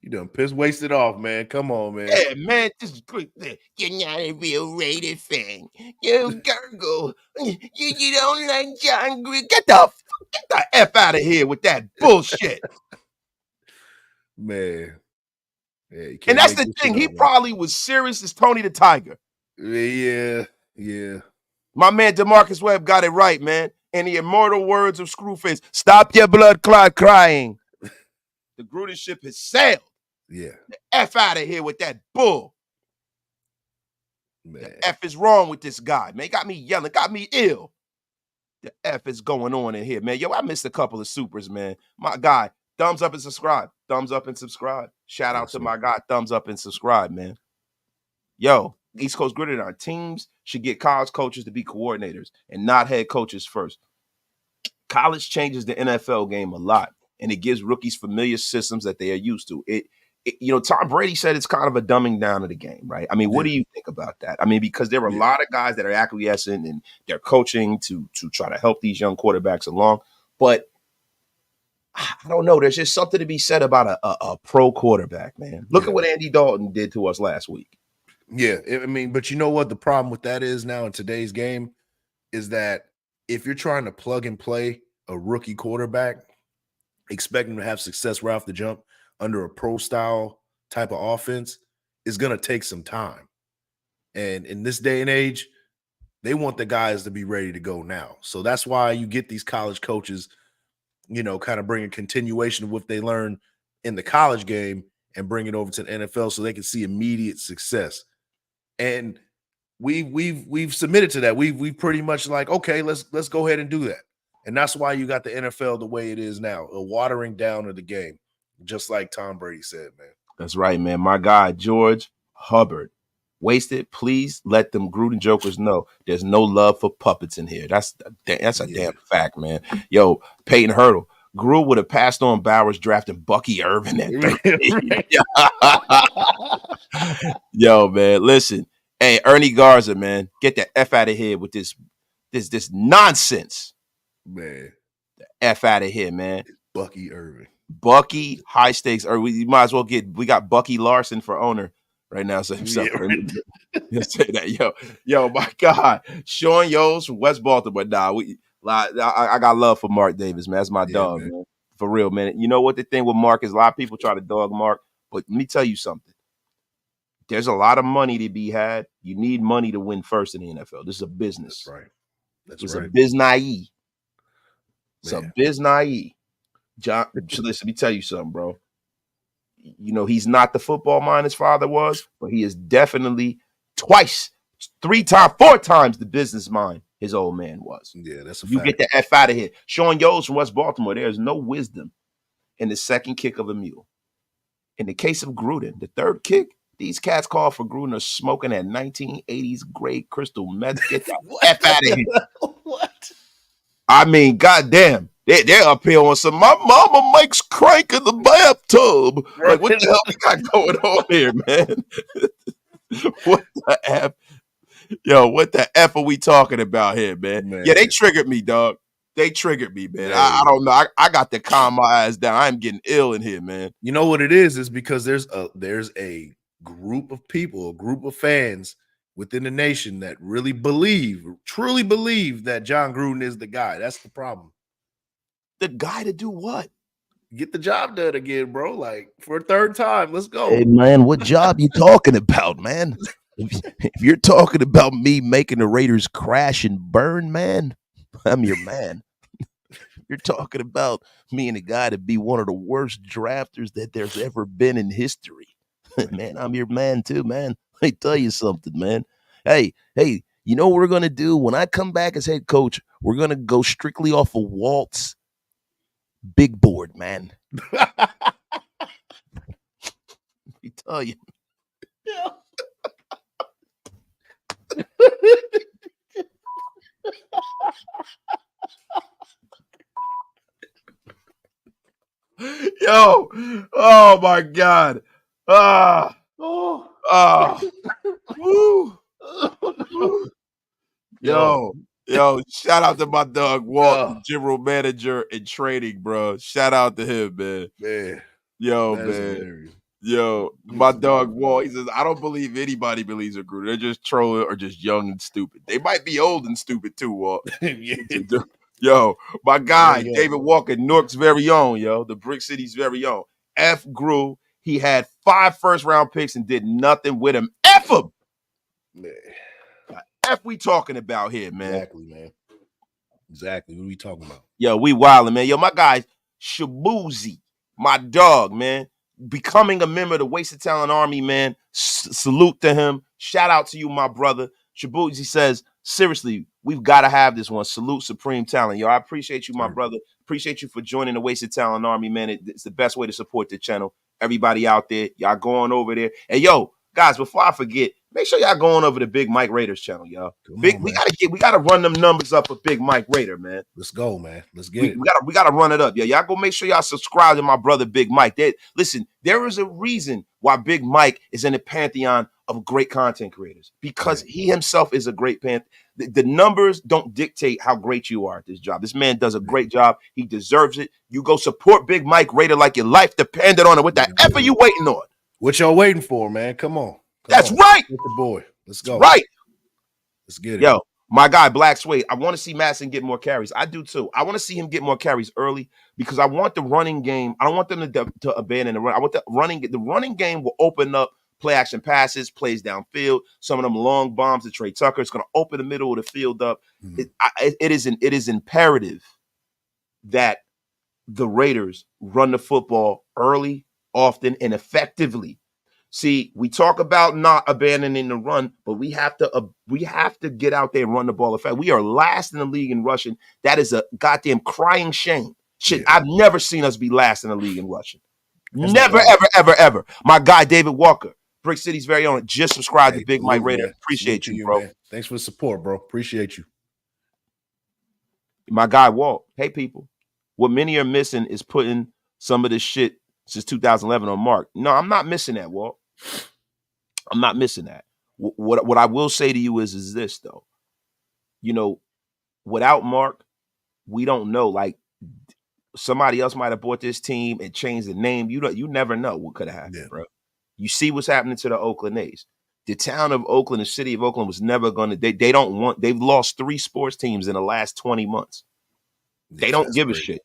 You done wasted off, man. Come on, man. Yeah, man. Just you're not a real Raider fan. You gurgle. You don't like John Gruden. Get the F out of here with that bullshit. Man. Yeah, and that's the thing. He probably was serious as Tony the Tiger. Yeah. My man DeMarcus Webb got it right, man. And the immortal words of Screwface, stop your blood clot crying. The Gruden ship has sailed. Yeah. The F out of here with that bull. Man. The F is wrong with this guy, man. Got me yelling, got me ill. The F is going on in here, man. Yo, I missed a couple of supers, man. My guy, thumbs up and subscribe. Thumbs up and subscribe. Shout out to my guy, thumbs up and subscribe, man. Yo, East Coast Gridiron teams should get college coaches to be coordinators and not head coaches first. College changes the NFL game a lot, and it gives rookies familiar systems that they are used to. Tom Brady said it's kind of a dumbing down of the game, right? I mean, what do you think about that? I mean, because there are a lot of guys that are acquiescent and they're coaching to try to help these young quarterbacks along. But I don't know. There's just something to be said about a pro quarterback, man. Look at what Andy Dalton did to us last week. Yeah, I mean, but you know what the problem with that is now in today's game is that if you're trying to plug and play a rookie quarterback, expecting to have success right off the jump under a pro style type of offense is going to take some time. And in this day and age, they want the guys to be ready to go now. So that's why you get these college coaches, kind of bring a continuation of what they learned in the college game and bring it over to the NFL so they can see immediate success. And we've submitted to that. We've pretty much like, okay, let's go ahead and do that. And that's why you got the NFL the way it is now, a watering down of the game, just like Tom Brady said, man. That's right, man. My guy, George Hubbard. Wasted, please let them Gruden jokers know there's no love for puppets in here. That's a damn fact, man. Yo, Peyton Hurdle. Gruden would have passed on Bowers drafting Bucky Irvin at 13. Yo, man, listen. Hey, Ernie Garza, man, get the F out of here with this nonsense. Man. The F out of here, man. Bucky Irvin. Bucky, high stakes. Or we might as well we got Bucky Larson for owner right now. So himself. Let's say that. Yo, my God. Sean Yost from West Baltimore. Nah, I got love for Mark Davis, man. That's my dog, man. For real, man. You know what the thing with Mark is? A lot of people try to dog Mark, but let me tell you something. There's a lot of money to be had. You need money to win first in the NFL. This is a business. That's right. It's a biznai. It's a biznai. John, listen, let me tell you something, bro. You know, he's not the football mind his father was, but he is definitely twice, 3 times, 4 times the business mind his old man was. Yeah, that's a fact. You get the F out of here. Sean Yost from West Baltimore, there is no wisdom in the second kick of a mule. In the case of Gruden, the third kick, these cats call for Gruden are smoking at 1980s grade crystal meth. Get the F out of here. What? I mean, goddamn. They're up here on some, my mama makes crank in the bathtub. Like, what the hell we got going on here, man? What the F? Yo, what the F are we talking about here, man? Yeah, they triggered me, dog. They triggered me, man. I don't know. I got to calm my ass down. I'm getting ill in here, man. You know what it is because there's a group of people, a group of fans within the nation that really truly believe that John Gruden is the guy. That's the problem. The guy to do what? Get the job done again, bro. Like for a third time. Let's go. Hey, man, what job you talking about, man? If you're talking about me making the Raiders crash and burn, man, I'm your man. You're talking about me and a guy to be one of the worst drafters that there's ever been in history. Man, I'm your man too, man. Let me tell you something, man. Hey, you know what we're going to do? When I come back as head coach, we're going to go strictly off of Walt's big board, man. Let me tell you. Yeah. Yo, oh my God. Woo. Yo, shout out to my dog Walt, general manager in training, bro. Shout out to him, man. Yo, man. Hilarious. Yo, my dog Walt, he says, I don't believe anybody believes in Gruden. They're just trolling or just young and stupid. They might be old and stupid too, Walt. Yo, my guy, David Walker, Newark's very own, the Brick City's very own. F. Grew. He had 5 first-round picks and did nothing with him. F him. Man. F we talking about here, man. Exactly, man. Exactly. What are we talking about? Yo, we wildin', man. Yo, my guy, Shabuzi, my dog, man. Becoming a member of the Wasted Talent Army, man. Salute to him. Shout out to you, my brother. Shabuzi says, seriously, we've got to have this one. Salute Supreme Talent. Yo, I appreciate you, my brother. Appreciate you for joining the Wasted Talent Army, man. It's the best way to support the channel. Everybody out there, y'all going over there. And yo, guys, before I forget, make sure y'all going over to Big Mike Raiders channel, y'all. We gotta run them numbers up for Big Mike Raider, man. Let's go, man. Let's get it. We gotta run it up. Yeah, y'all go make sure y'all subscribe to my brother Big Mike. Listen, there is a reason why Big Mike is in the pantheon of great content creators because he himself is a great The numbers don't dictate how great you are at this job. This man does a great job. He deserves it. You go support Big Mike Raider like your life depended on it. What the F are you waiting on? What y'all waiting for, man? Come on. That's right. With the boy. Let's go. Right. Let's get it. Yo, my guy, Black Suede, I want to see Madison get more carries. I do too. I want to see him get more carries early because I want the running game. I don't want them to abandon the run. I want the running game will open up play action passes, plays downfield, some of them long bombs to Trey Tucker. It's going to open the middle of the field up. It is imperative that the Raiders run the football early often and effectively. See, we talk about not abandoning the run, but we have to get out there and run the ball effect. We are last in the league in rushing. That is a goddamn crying shame. Shit, I've never seen us be last in the league in rushing. Never, ever, ever, ever. My guy David Walker, Brick City's very own, just subscribed to Big Mike Raider. Appreciate you, bro. Man. Thanks for the support, bro. Appreciate you. My guy Walt. Hey, people. What many are missing is putting some of this shit since 2011 on Mark. No, I'm not missing that, Walt. I'm not missing that. What I will say to you is this, though. You know, without Mark, we don't know. Like, somebody else might have bought this team and changed the name. You never know what could have happened, bro. You see what's happening to the Oakland A's. The town of Oakland, the city of Oakland was never going to, they've lost 3 sports teams in the last 20 months. They don't give a shit.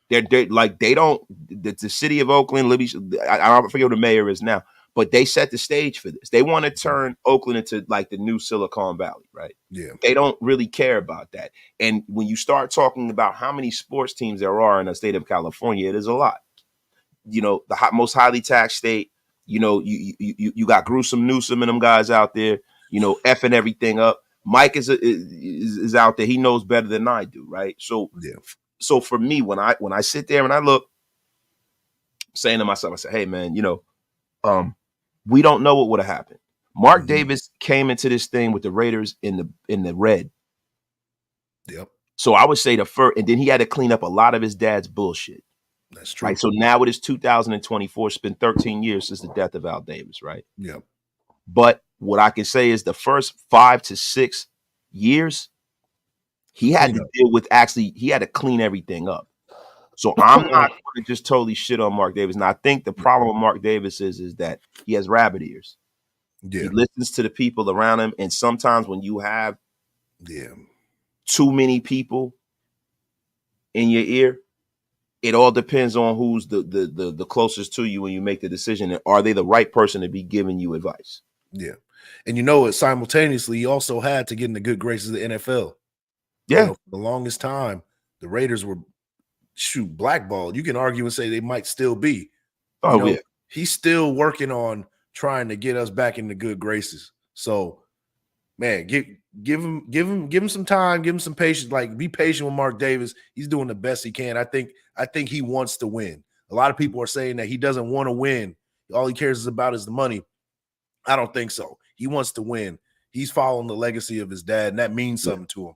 They're like, they don't, the city of Oakland, Libby, I don't forget what the mayor is now, but they set the stage for this. They want to turn Oakland into like the new Silicon Valley, right? Yeah. They don't really care about that. And when you start talking about how many sports teams there are in the state of California, it is a lot. You know, the most highly taxed state. You know, you got Gruesome Newsom and them guys out there, you know, effing everything up. Mike is out there. He knows better than I do, right? So, so for me, when I sit there and I look, saying to myself, I say, hey man, you know, we don't know what would have happened. Mark Davis came into this thing with the Raiders in the red. Yep. So I would say the first, and then he had to clean up a lot of his dad's bullshit. That's true. Right. So now it is 2024. It's been 13 years since the death of Al Davis, right? Yep. But what I can say is the first 5 to 6 years, he had to deal with he had to clean everything up. So I'm not going to just totally shit on Mark Davis. And I think the problem with Mark Davis is that he has rabbit ears. Yeah. He listens to the people around him. And sometimes when you have too many people in your ear, it all depends on who's the closest to you when you make the decision. And are they the right person to be giving you advice? Yeah. And you know, simultaneously, he also had to get in the good graces of the NFL. Yeah. You know, for the longest time, the Raiders were blackballed. You can argue and say they might still be. Oh, yeah. He's still working on trying to get us back in the good graces. So, man, give him some time, give him some patience. Like, be patient with Mark Davis. He's doing the best he can. I think he wants to win. A lot of people are saying that he doesn't want to win. All he cares about is the money. I don't think so. He wants to win. He's following the legacy of his dad, and that means something to him.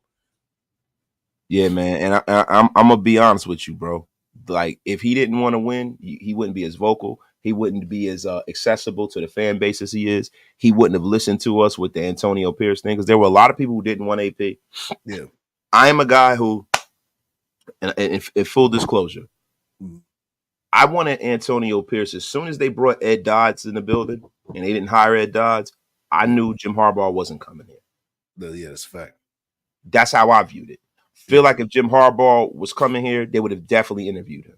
Yeah, man. And I'm gonna be honest with you, bro. Like, if he didn't want to win, he wouldn't be as vocal. He wouldn't be as accessible to the fan base as he is. He wouldn't have listened to us with the Antonio Pierce thing, because there were a lot of people who didn't want AP. Yeah, I am a guy who, and in full disclosure, I wanted Antonio Pierce as soon as they brought Ed Dodds in the building, and they didn't hire Ed Dodds. I knew Jim Harbaugh wasn't coming here. Yeah, that's a fact. That's how I viewed it. Feel like if Jim Harbaugh was coming here, they would have definitely interviewed him.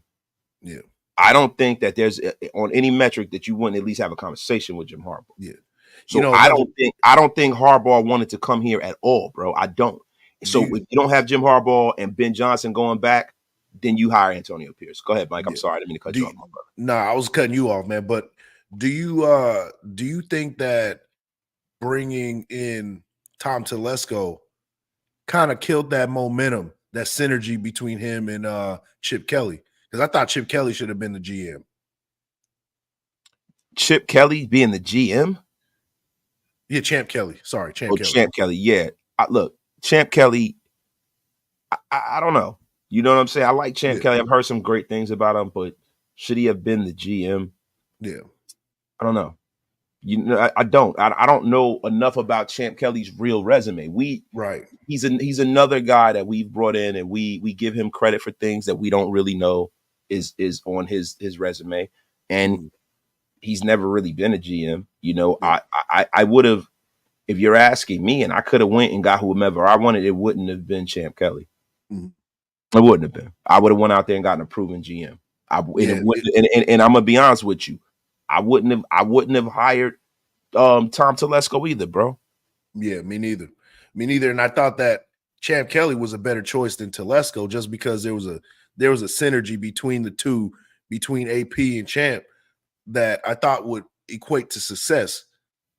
Yeah. I don't think that there's on any metric that you wouldn't at least have a conversation with Jim Harbaugh. Yeah. So I don't think Harbaugh wanted to come here at all, bro. I don't. So if you don't have Jim Harbaugh and Ben Johnson going back, then you hire Antonio Pierce. Go ahead, Mike. I'm sorry. I didn't mean to cut you off, my brother. Nah, I was cutting you off, man. But do you think that bringing in Tom Telesco kind of killed that momentum, that synergy between him and Chip Kelly? Because I thought Chip Kelly should have been the GM. Chip Kelly being the GM? Yeah, Champ Kelly. Sorry, Champ Kelly. Champ Kelly, yeah. Look, Champ Kelly, I don't know. You know what I'm saying? I like Champ Kelly. I've heard some great things about him, but should he have been the GM? Yeah. I don't know. You know, I don't. I don't know enough about Champ Kelly's real resume. He's another guy that we've brought in, and we give him credit for things that we don't really know is on his resume. And he's never really been a GM. You know, I would have, if you're asking me, and I could have went and got whomever I wanted, it wouldn't have been Champ Kelly. It wouldn't have been. I would have went out there and gotten a proven GM. And I'm gonna be honest with you, I wouldn't have hired Tom Telesco either, bro. Yeah, me neither. And I thought that Champ Kelly was a better choice than Telesco, just because there was a synergy between the two, between AP and Champ. that I thought would equate to success,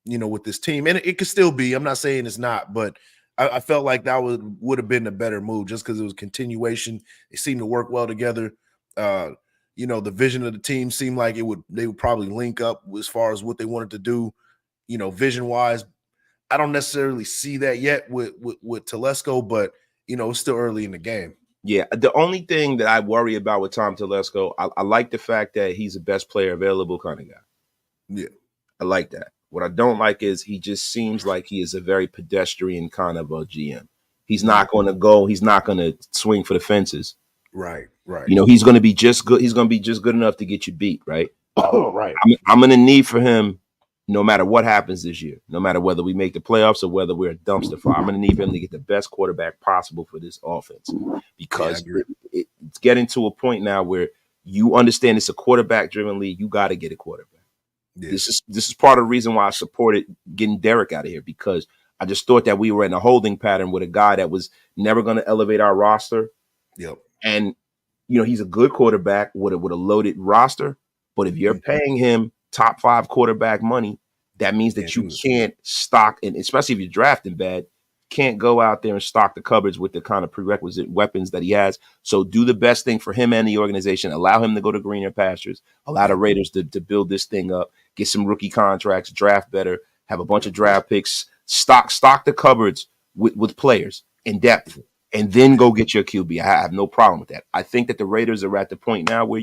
with this team. And it could still be. I'm not saying it's not, but I felt like that would have been a better move just because it was continuation. It seemed to work well together. The vision of the team seemed like they would probably link up as far as what they wanted to do, vision wise. I don't necessarily see that yet with Telesco, but it's still early in the game. Yeah, the only thing that I worry about with Tom Telesco, I like the fact that he's the best player available kind of guy. Yeah, I like that. What I don't like is he just seems like he is a very pedestrian kind of a GM. He's not going to go. He's not going to swing for the fences. Right. He's going to be just good. He's going to be just good enough to get you beat, right? Oh, right. I'm going to need for him, no matter what happens this year, no matter whether we make the playoffs or whether we're a dumpster fire, I'm going to need for him to get the best quarterback possible for this offense, because it's getting to a point now where you understand it's a quarterback-driven league. You got to get a quarterback. Yeah. This is part of the reason why I supported getting Derek out of here, because I just thought that we were in a holding pattern with a guy that was never going to elevate our roster. Yep. And he's a good quarterback with a loaded roster, but if you're paying him top 5 quarterback money, that means that you can't stock, and especially if you're drafting bad, can't go out there and stock the cupboards with the kind of prerequisite weapons that he has. So do the best thing for him and the organization. Allow him to go to greener pastures. Allow the Raiders to build this thing up, get some rookie contracts, draft better, have a bunch of draft picks, stock the cupboards with players in depth, and then go get your QB. I have no problem with that. I think that the Raiders are at the point now where,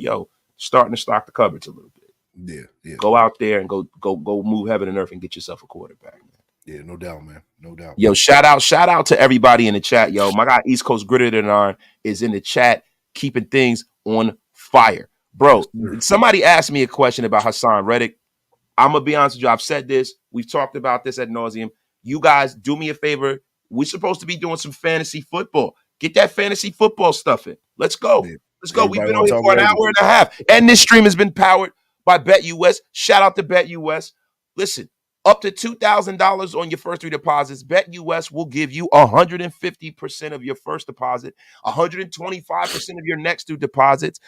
starting to stock the cupboards a little bit. Yeah. Go out there and go move heaven and earth and get yourself a quarterback, man. Yeah, no doubt, man. No doubt. Yo, shout out to everybody in the chat. Yo, my guy East Coast Gritter Than Iron is in the chat, keeping things on fire. Bro, somebody asked me a question about Hassan Reddick. I'm going to be honest with you. I've said this. We've talked about this ad nauseum. You guys, do me a favor. We're supposed to be doing some fantasy football. Get that fantasy football stuff in. Let's go. Yeah. Let's go. We've been on here for an hour and a half. And this stream has been powered by BetUS. Shout out to BetUS. Listen, up to $2,000 on your first 3 deposits, BetUS will give you 150% of your first deposit, 125% of your next 2 deposits.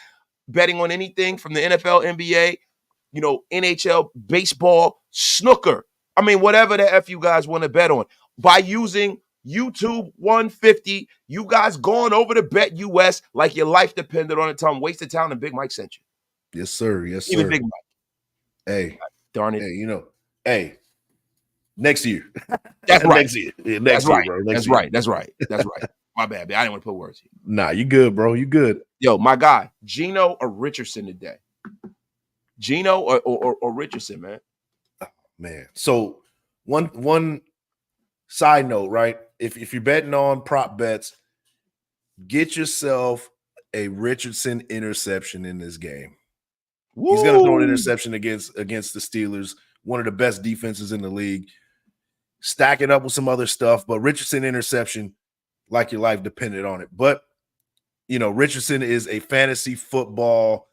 Betting on anything from the NFL, NBA, NHL, baseball, snooker. I mean, whatever the F you guys want to bet on. By using YouTube 150, you guys going over to BetUS like your life depended on it. Tell them Wasted Talent and Big Mike sent you. Yes, sir. Yes, sir. Even Big Mike. Hey. Darn it. Hey, next year. That's right. Next year. Yeah, next That's year, right. bro. That's year. right. That's right. That's right. My bad. I didn't want to put words here. Nah, you good, bro. You good. Yo, my guy, Gino or Richardson today? Gino or Richardson, man? Oh, man. So one side note, right? If you're betting on prop bets, get yourself a Richardson interception in this game. Woo! He's going to throw an interception against the Steelers, one of the best defenses in the league. Stack it up with some other stuff, but Richardson interception, like your life depended on it. But, Richardson is a fantasy football,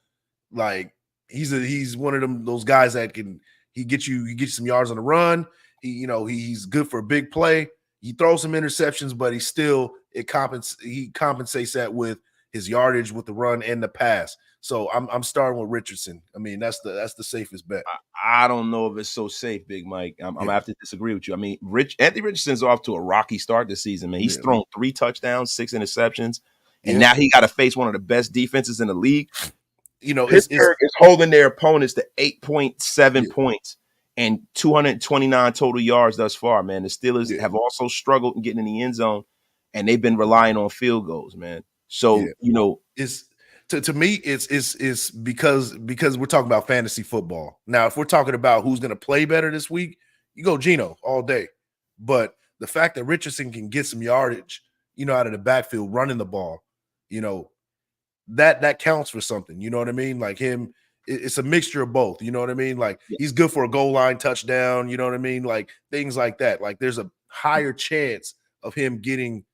like he's one of those guys that can get you some yards on the run. He's good for a big play. He throws some interceptions, but he compensates that with his yardage with the run and the pass. So I'm starting with Richardson. I mean, that's the safest bet. I don't know if it's so safe, Big Mike. I'm gonna have to disagree with you. I mean, Anthony Richardson's off to a rocky start this season, man. He's thrown 3 touchdowns, 6 interceptions, and now he got to face one of the best defenses in the league. Pittsburgh is holding their opponents to 8.7 points and 229 total yards thus far, man. The Steelers have also struggled in getting in the end zone, and they've been relying on field goals, man. So, it's to me, it's because we're talking about fantasy football. Now, if we're talking about who's going to play better this week, you go Geno all day. But the fact that Richardson can get some yardage, out of the backfield running the ball, that counts for something. You know what I mean? Like him, it's a mixture of both. You know what I mean? Like he's good for a goal line touchdown. You know what I mean? Like things like that. Like there's a higher chance of him getting,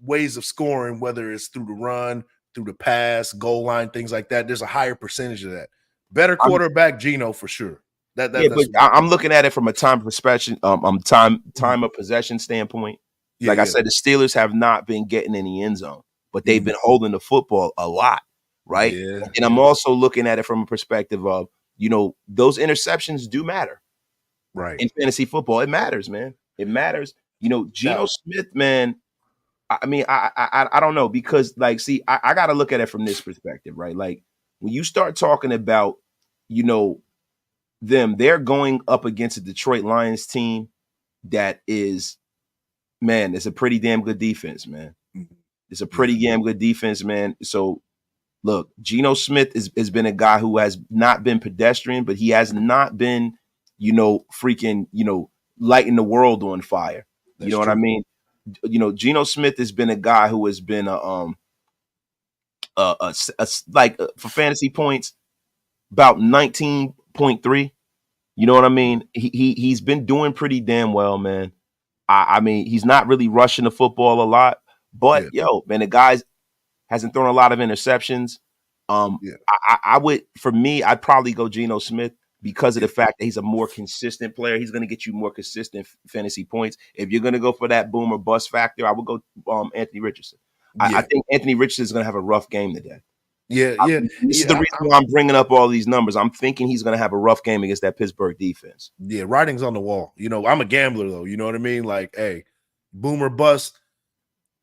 ways of scoring, whether it's through the run, through the pass, goal line, things like that. There's a higher percentage of that. Better quarterback, Geno, for sure. But I'm looking at it from a time perspective, time of possession standpoint. I said, the Steelers have not been getting in the end zone, but they've been holding the football a lot. right? Yeah, And I'm also looking at it from a perspective of, those interceptions do matter right. in fantasy football. It matters, man. It matters. Geno Now, Smith, man. I mean, I don't know, because like, see, I got to look at it from this perspective, right? Like when you start talking about, they're going up against a Detroit Lions team that is, man, it's a pretty damn good defense, man. It's a pretty damn good defense, man. So look, Geno Smith has been a guy who has not been pedestrian, but he has not been, freaking, lighting the world on fire. You know what I mean? Geno Smith has been a guy who has been for fantasy points about 19.3. You know what I mean? He's been doing pretty damn well, man. I mean, he's not really rushing the football a lot, but man, the guy hasn't thrown a lot of interceptions. I would, for me, I'd probably go Geno Smith because of the fact that he's a more consistent player. He's going to get you more consistent fantasy points. If you're going to go for that boom or bust factor, I would go Anthony Richardson. I think Anthony Richardson is going to have a rough game today. This is the reason why I'm bringing up all these numbers. I'm thinking he's going to have a rough game against that Pittsburgh defense. Yeah, writing's on the wall. I'm a gambler, though. You know what I mean? Like, hey, boom or bust.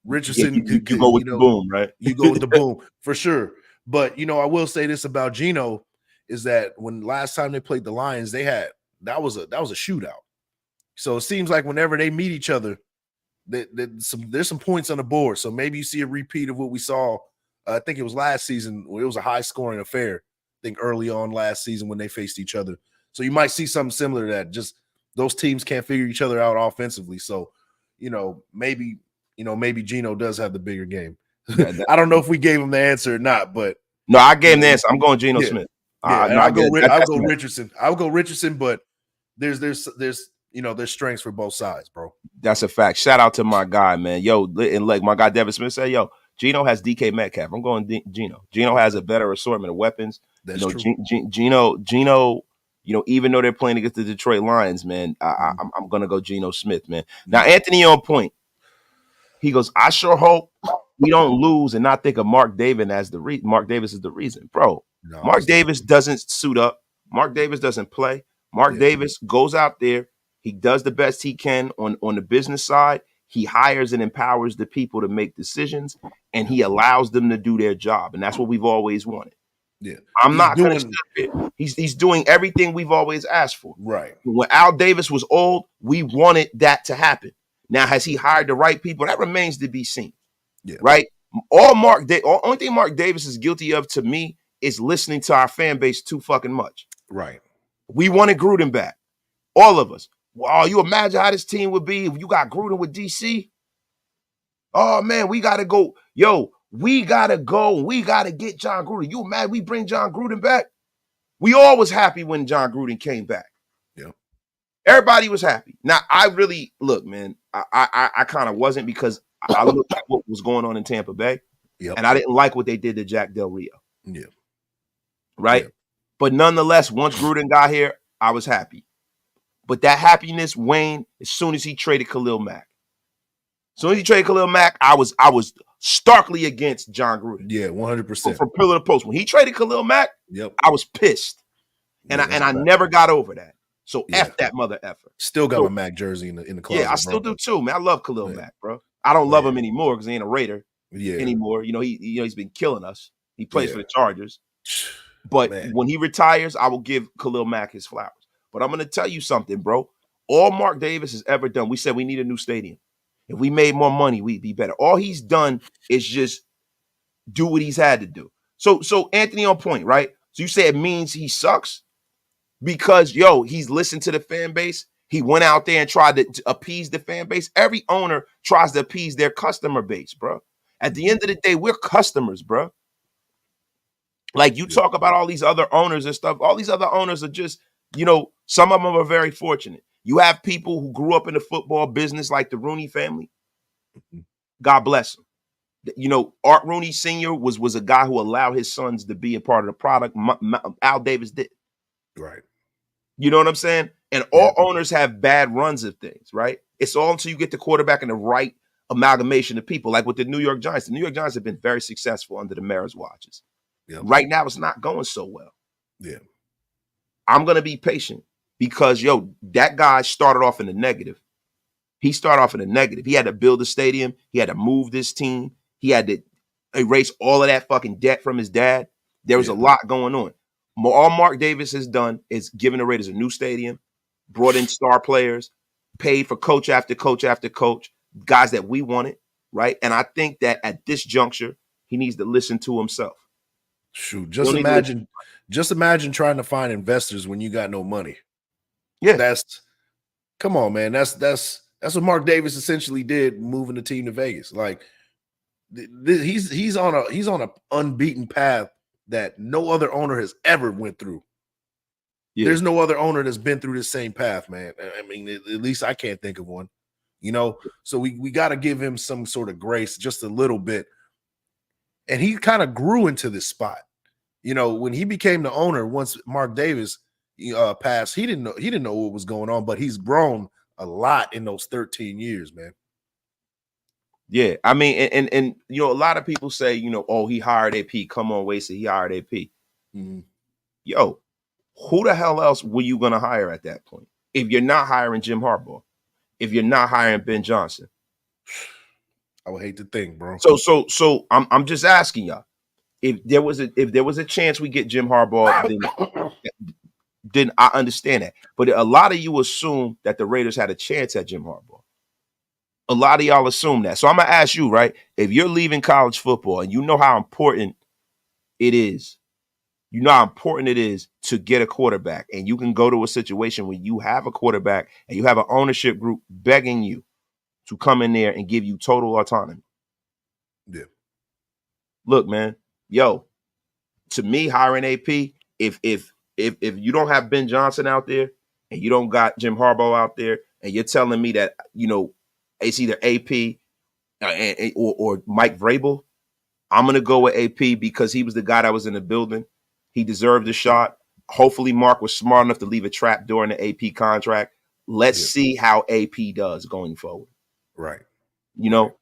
Richardson, you go with the boom, right? You go with the boom for sure. But I will say this about Geno is that when last time they played the Lions, that was a shootout. So it seems like whenever they meet each other, there's some points on the board. So maybe you see a repeat of what we saw. I think it was last season where it was a high scoring affair. I think early on last season when they faced each other. So you might see something similar to that. Just those teams can't figure each other out offensively. So, maybe Geno does have the bigger game. I don't know if we gave him the answer or not, but no, I gave him the answer. I'm going Geno Smith. I'll go Richardson. I'll go Richardson, but there's strengths for both sides, bro. That's a fact. Shout out to my guy, man. Yo, and like my guy Devin Smith said, yo, Geno has DK Metcalf. I'm going Geno. Geno has a better assortment of weapons. That's true. Geno, even though they're playing against the Detroit Lions, man, I'm going to go Geno Smith, man. Now, Anthony on point. He goes, I sure hope we don't lose and not think of Mark Davis as the reason. Mark Davis is the reason, bro. No, Mark Davis doesn't suit up. Mark Davis doesn't play. Mark Davis goes out there. He does the best he can on the business side. He hires and empowers the people to make decisions, and he allows them to do their job. And that's what we've always wanted. Yeah, I'm not going to stop it. He's doing everything we've always asked for. Right. When Al Davis was old, we wanted that to happen. Now, has he hired the right people? That remains to be seen. Yeah. Right. Only thing Mark Davis is guilty of, to me, is listening to our fan base too fucking much. Right. We wanted Gruden back. All of us. Wow, you imagine how this team would be if you got Gruden with DC? Oh, man, we got to go. Yo, we got to go. We got to get John Gruden. You mad we bring John Gruden back? We all was happy when John Gruden came back. Yeah. Everybody was happy. Now, I really, look, man, I kind of wasn't, because I looked at what was going on in Tampa Bay, and I didn't like what they did to Jack Del Rio. Yeah. Right? Yeah. But nonetheless, once Gruden got here, I was happy. But that happiness waned as soon as he traded Khalil Mack. As soon as he traded Khalil Mack, I was starkly against John Gruden. Yeah, 100%. From pillar to post. When he traded Khalil Mack, I was pissed. And I never got over that. So F that mother effer. Still got my Mack jersey in the closet. Yeah, I still do too, man. I love Khalil Mack, bro. I don't love him anymore because he ain't a Raider anymore. He's been killing us. He plays for the Chargers. But when he retires, I will give Khalil Mack his flowers. But I'm going to tell you something, bro. All Mark Davis has ever done, we said we need a new stadium. If we made more money, we'd be better. All he's done is just do what he's had to do. So Anthony on point, right? So you say it means he sucks? Because, he's listened to the fan base. He went out there and tried to appease the fan base. Every owner tries to appease their customer base, bro. At the end of the day, we're customers, bro. Like, you talk about all these other owners and stuff. All these other owners are just, some of them are very fortunate. You have people who grew up in the football business like the Rooney family. God bless them. Art Rooney Sr. was a guy who allowed his sons to be a part of the product. Al Davis did. Right. You know what I'm saying? And all owners have bad runs of things, right? It's all until you get the quarterback and the right amalgamation of people. Like with the New York Giants. The New York Giants have been very successful under the mayor's watches. Yep. Right now, it's not going so well. Yeah. I'm going to be patient because, that guy started off in the negative. He started off in the negative. He had to build a stadium. He had to move this team. He had to erase all of that fucking debt from his dad. There was a lot going on. All Mark Davis has done is given the Raiders a new stadium, brought in star players, paid for coach after coach after coach, guys that we wanted, right? And I think that at this juncture, he needs to listen to himself. Shoot, just imagine trying to find investors when you got no money. Yeah. Come on, man. That's what Mark Davis essentially did, moving the team to Vegas. Like he's on a unbeaten path that no other owner has ever went through. Yeah. There's no other owner that's been through this same path, man. I mean, at least I can't think of one. So we got to give him some sort of grace, just a little bit. And he kind of grew into this spot. When he became the owner, once Mark Davis passed, he didn't know what was going on, but he's grown a lot in those 13 years, man. Yeah, I mean, and a lot of people say, oh, he hired AP. Come on, Wasted. He hired AP. Mm-hmm. Yo, who the hell else were you going to hire at that point? If you're not hiring Jim Harbaugh, if you're not hiring Ben Johnson, I would hate to think, bro. So I'm just asking y'all, if there was a chance we get Jim Harbaugh, then I understand that. But a lot of you assume that the Raiders had a chance at Jim Harbaugh. A lot of y'all assume that. So I'm gonna ask you, right? If you're leaving college football and you know how important it is, to get a quarterback, and you can go to a situation where you have a quarterback and you have an ownership group begging you to come in there and give you total autonomy. Yeah. Look, man, to me, hiring AP, if you don't have Ben Johnson out there and you don't got Jim Harbaugh out there, and you're telling me that, it's either AP or Mike Vrabel, I'm going to go with AP because he was the guy that was in the building. He deserved a shot. Hopefully Mark was smart enough to leave a trap door in the AP contract. Let's see how AP does going forward. Right.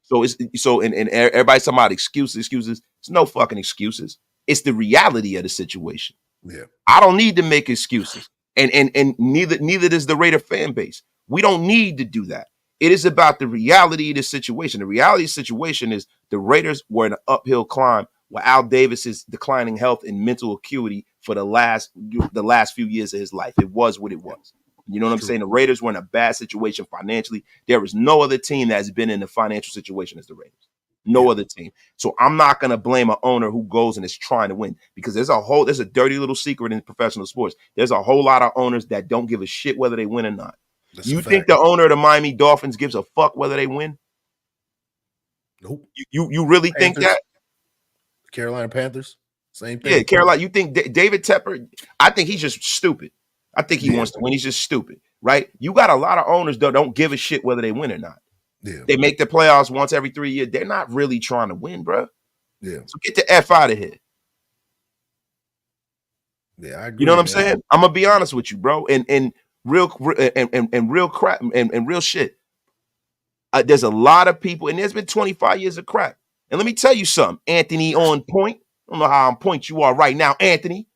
So everybody's talking about excuses. It's no fucking excuses. It's the reality of the situation. Yeah. I don't need to make excuses. And neither does the Raider fan base. We don't need to do that. It is about the reality of the situation. The reality of the situation is the Raiders were in an uphill climb with Al Davis's declining health and mental acuity for the last few years of his life. It was what it was. You know what I'm saying? The Raiders were in a bad situation financially. There is no other team that has been in a financial situation as the Raiders. No other team. So I'm not going to blame an owner who goes and is trying to win, because there's a dirty little secret in professional sports. There's a whole lot of owners that don't give a shit whether they win or not. You think the owner of the Miami Dolphins gives a fuck whether they win? Nope. You really think that? Carolina Panthers, same thing. Yeah, Carolina. You think David Tepper? I think he's just stupid. I think he wants to win. He's just stupid, right? You got a lot of owners that don't give a shit whether they win or not. Yeah. They make the playoffs once every 3 years. They're not really trying to win, bro. Yeah. So get the F out of here. Yeah, I agree. You know what I'm saying? I'm gonna be honest with you, bro. And real crap and real shit. There's a lot of people, and there's been 25 years of crap. And let me tell you something, Anthony on point. I don't know how on point you are right now, Anthony.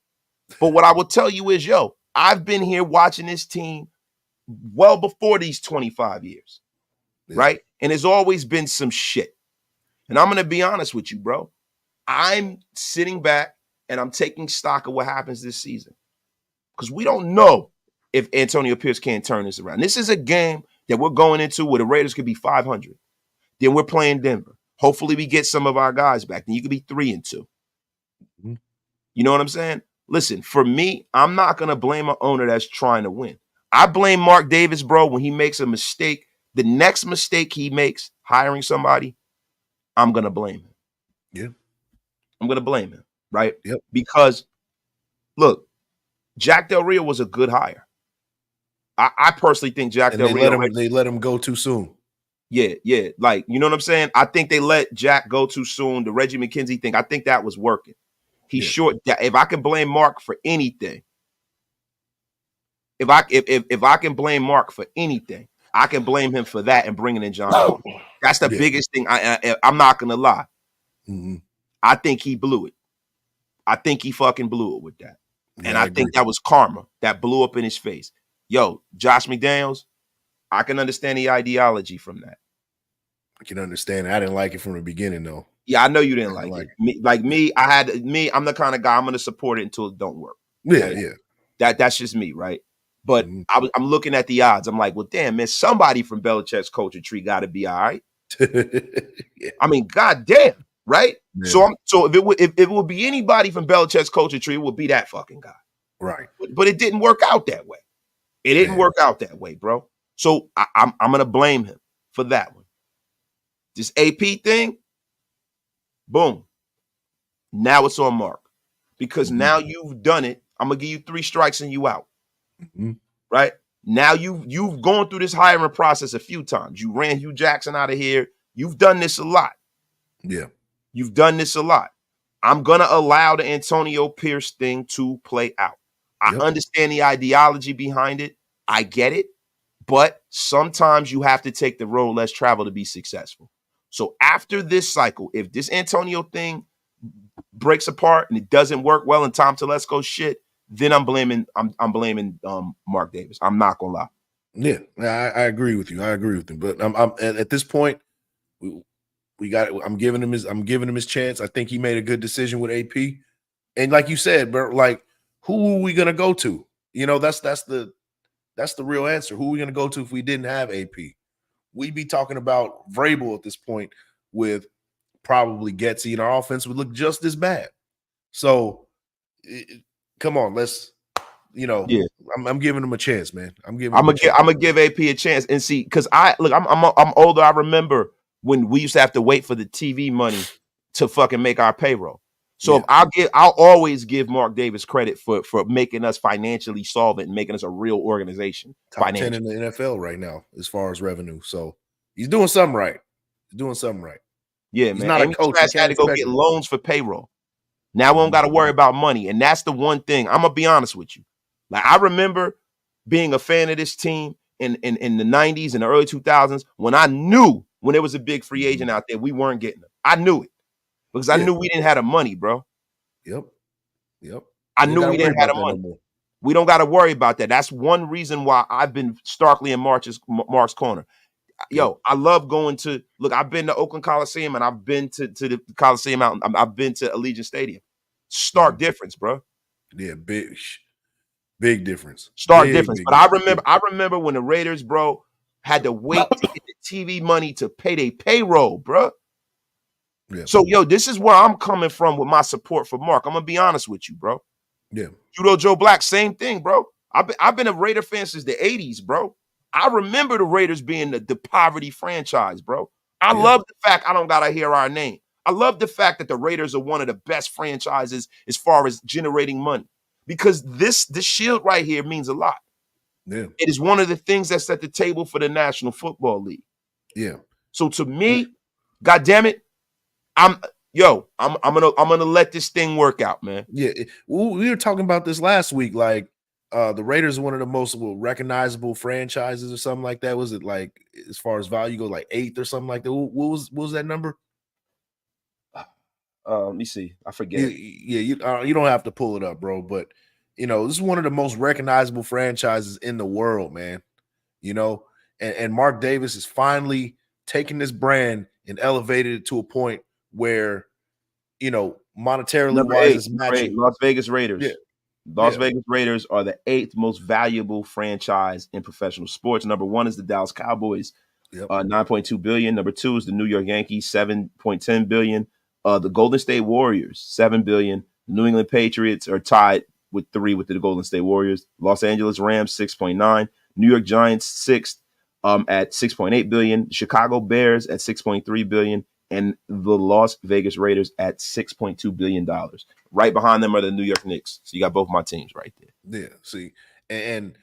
But what I will tell you is, I've been here watching this team well before these 25 years. Yeah. Right? And there's always been some shit. And I'm going to be honest with you, bro. I'm sitting back and I'm taking stock of what happens this season. Because we don't know if Antonio Pierce can't turn this around. This is a game that we're going into where the Raiders could be 500. Then we're playing Denver. Hopefully we get some of our guys back. Then you could be 3-2. Mm-hmm. You know what I'm saying? Listen, for me, I'm not going to blame an owner that's trying to win. I blame Mark Davis, bro, when he makes a mistake. The next mistake he makes, hiring somebody, I'm going to blame him. Yeah. I'm going to blame him, right? Yep. Because, look, Jack Del Rio was a good hire. I personally think Jack Del Rio. They let him go too soon. Yeah. Like, you know what I'm saying? I think they let Jack go too soon. The Reggie McKenzie thing, I think that was working. He's short. If I can blame Mark for anything, if I can blame Mark for anything, I can blame him for that and bringing in John. That's the biggest thing. I'm not gonna lie. Mm-hmm. I think he blew it. I think he fucking blew it with that. Yeah, And I think that was karma that blew up in his face. Yo, Josh McDaniels, I can understand the ideology from that. I can understand it. I didn't like it from the beginning, though. Yeah, I know you didn't like it. I'm the kind of guy, I'm going to support it until it don't work. Yeah, right? yeah. That's just me, right? But I'm looking at the odds. I'm like, well, damn, man, somebody from Belichick's culture tree got to be all right. Yeah. I mean, goddamn, right? Yeah. So if it would be anybody from Belichick's culture tree, it would be that fucking guy. Right. But it didn't work out that way. It didn't work out that way, bro. So I'm gonna blame him for that one. This AP thing, boom. Now it's on Mark. Because now you've done it. I'm gonna give you 3 strikes and you out. Right? Now you've gone through this hiring process a few times. You ran Hugh Jackson out of here. You've done this a lot. Yeah. You've done this a lot. I'm gonna allow the Antonio Pierce thing to play out. I understand the ideology behind it. I get it. But sometimes you have to take the road less traveled to be successful. So after this cycle, if this Antonio thing breaks apart and it doesn't work well and Tom Telesco shit, then I'm blaming Mark Davis. I'm not gonna lie. Yeah, I agree with you. I agree with him. But I'm at this point, I'm giving him his chance. I think he made a good decision with AP. And like you said, bro, like who are we gonna go to? You know, that's the real answer. Who are we gonna go to if we didn't have AP? We'd be talking about Vrabel at this point with probably Getsy, and our offense would look just as bad. So come on, let's, I'm giving him a chance, man. I'm gonna give AP a chance and see, because I'm older. I remember when we used to have to wait for the TV money to fucking make our payroll. So I'll always give Mark Davis credit for making us financially solvent and making us a real organization. Top 10 in the NFL right now as far as revenue. So he's doing something right. Yeah, he's man. not Amy a coach. Trask had to go get loans for payroll. Now we don't got to worry about money. And that's the one thing. I'm gonna be honest with you. Like, I remember being a fan of this team in the 90s and the early 2000s when I knew when there was a big free agent out there, we weren't getting them. I knew it. Because I knew we didn't have the money, bro. Yep. I knew we didn't have the money. No, we don't got to worry about that. That's one reason why I've been starkly in Mark's corner. Yo, I love going to I've been to Oakland Coliseum and I've been to the Coliseum out. I've been to Allegiant Stadium. Stark difference, bro. Yeah, big difference. Stark difference. But I remember when the Raiders, bro, had to wait to get the TV money to pay their payroll, bro. Yeah. So, yo, this is where I'm coming from with my support for Mark. I'm gonna be honest with you, bro. Yeah. Judo Joe Black, same thing, bro. I've been a Raider fan since the 80s, bro. I remember the Raiders being the poverty franchise, bro. I love the fact I don't gotta hear our name. I love the fact that the Raiders are one of the best franchises as far as generating money, because this shield right here means a lot. Yeah. It is one of the things that set the table for the National Football League. Yeah. So to me, God damn it, I'm gonna let this thing work out, man. Yeah, we were talking about this last week. Like, the Raiders are one of the most recognizable franchises, or something like that. Was it like, as far as value goes, like 8th or something like that? What was that number? Let me see. I forget. You don't have to pull it up, bro. But this is one of the most recognizable franchises in the world, man. And Mark Davis is finally taking this brand and elevated it to a point where, monetarily wise, it's matching. Las Vegas Raiders. Yeah. Las Vegas Raiders are the 8th most valuable franchise in professional sports. Number 1 is the Dallas Cowboys, $9.2 billion. Number 2 is the New York Yankees, $7.10 billion. The Golden State Warriors, $7 billion. The New England Patriots are tied with 3 with the Golden State Warriors. Los Angeles Rams, 6.9. New York Giants, 6th at $6.8 billion. Chicago Bears at $6.3 billion. And the Las Vegas Raiders at $6.2 billion. Right behind them are the New York Knicks. So you got both my teams right there. Yeah, see. And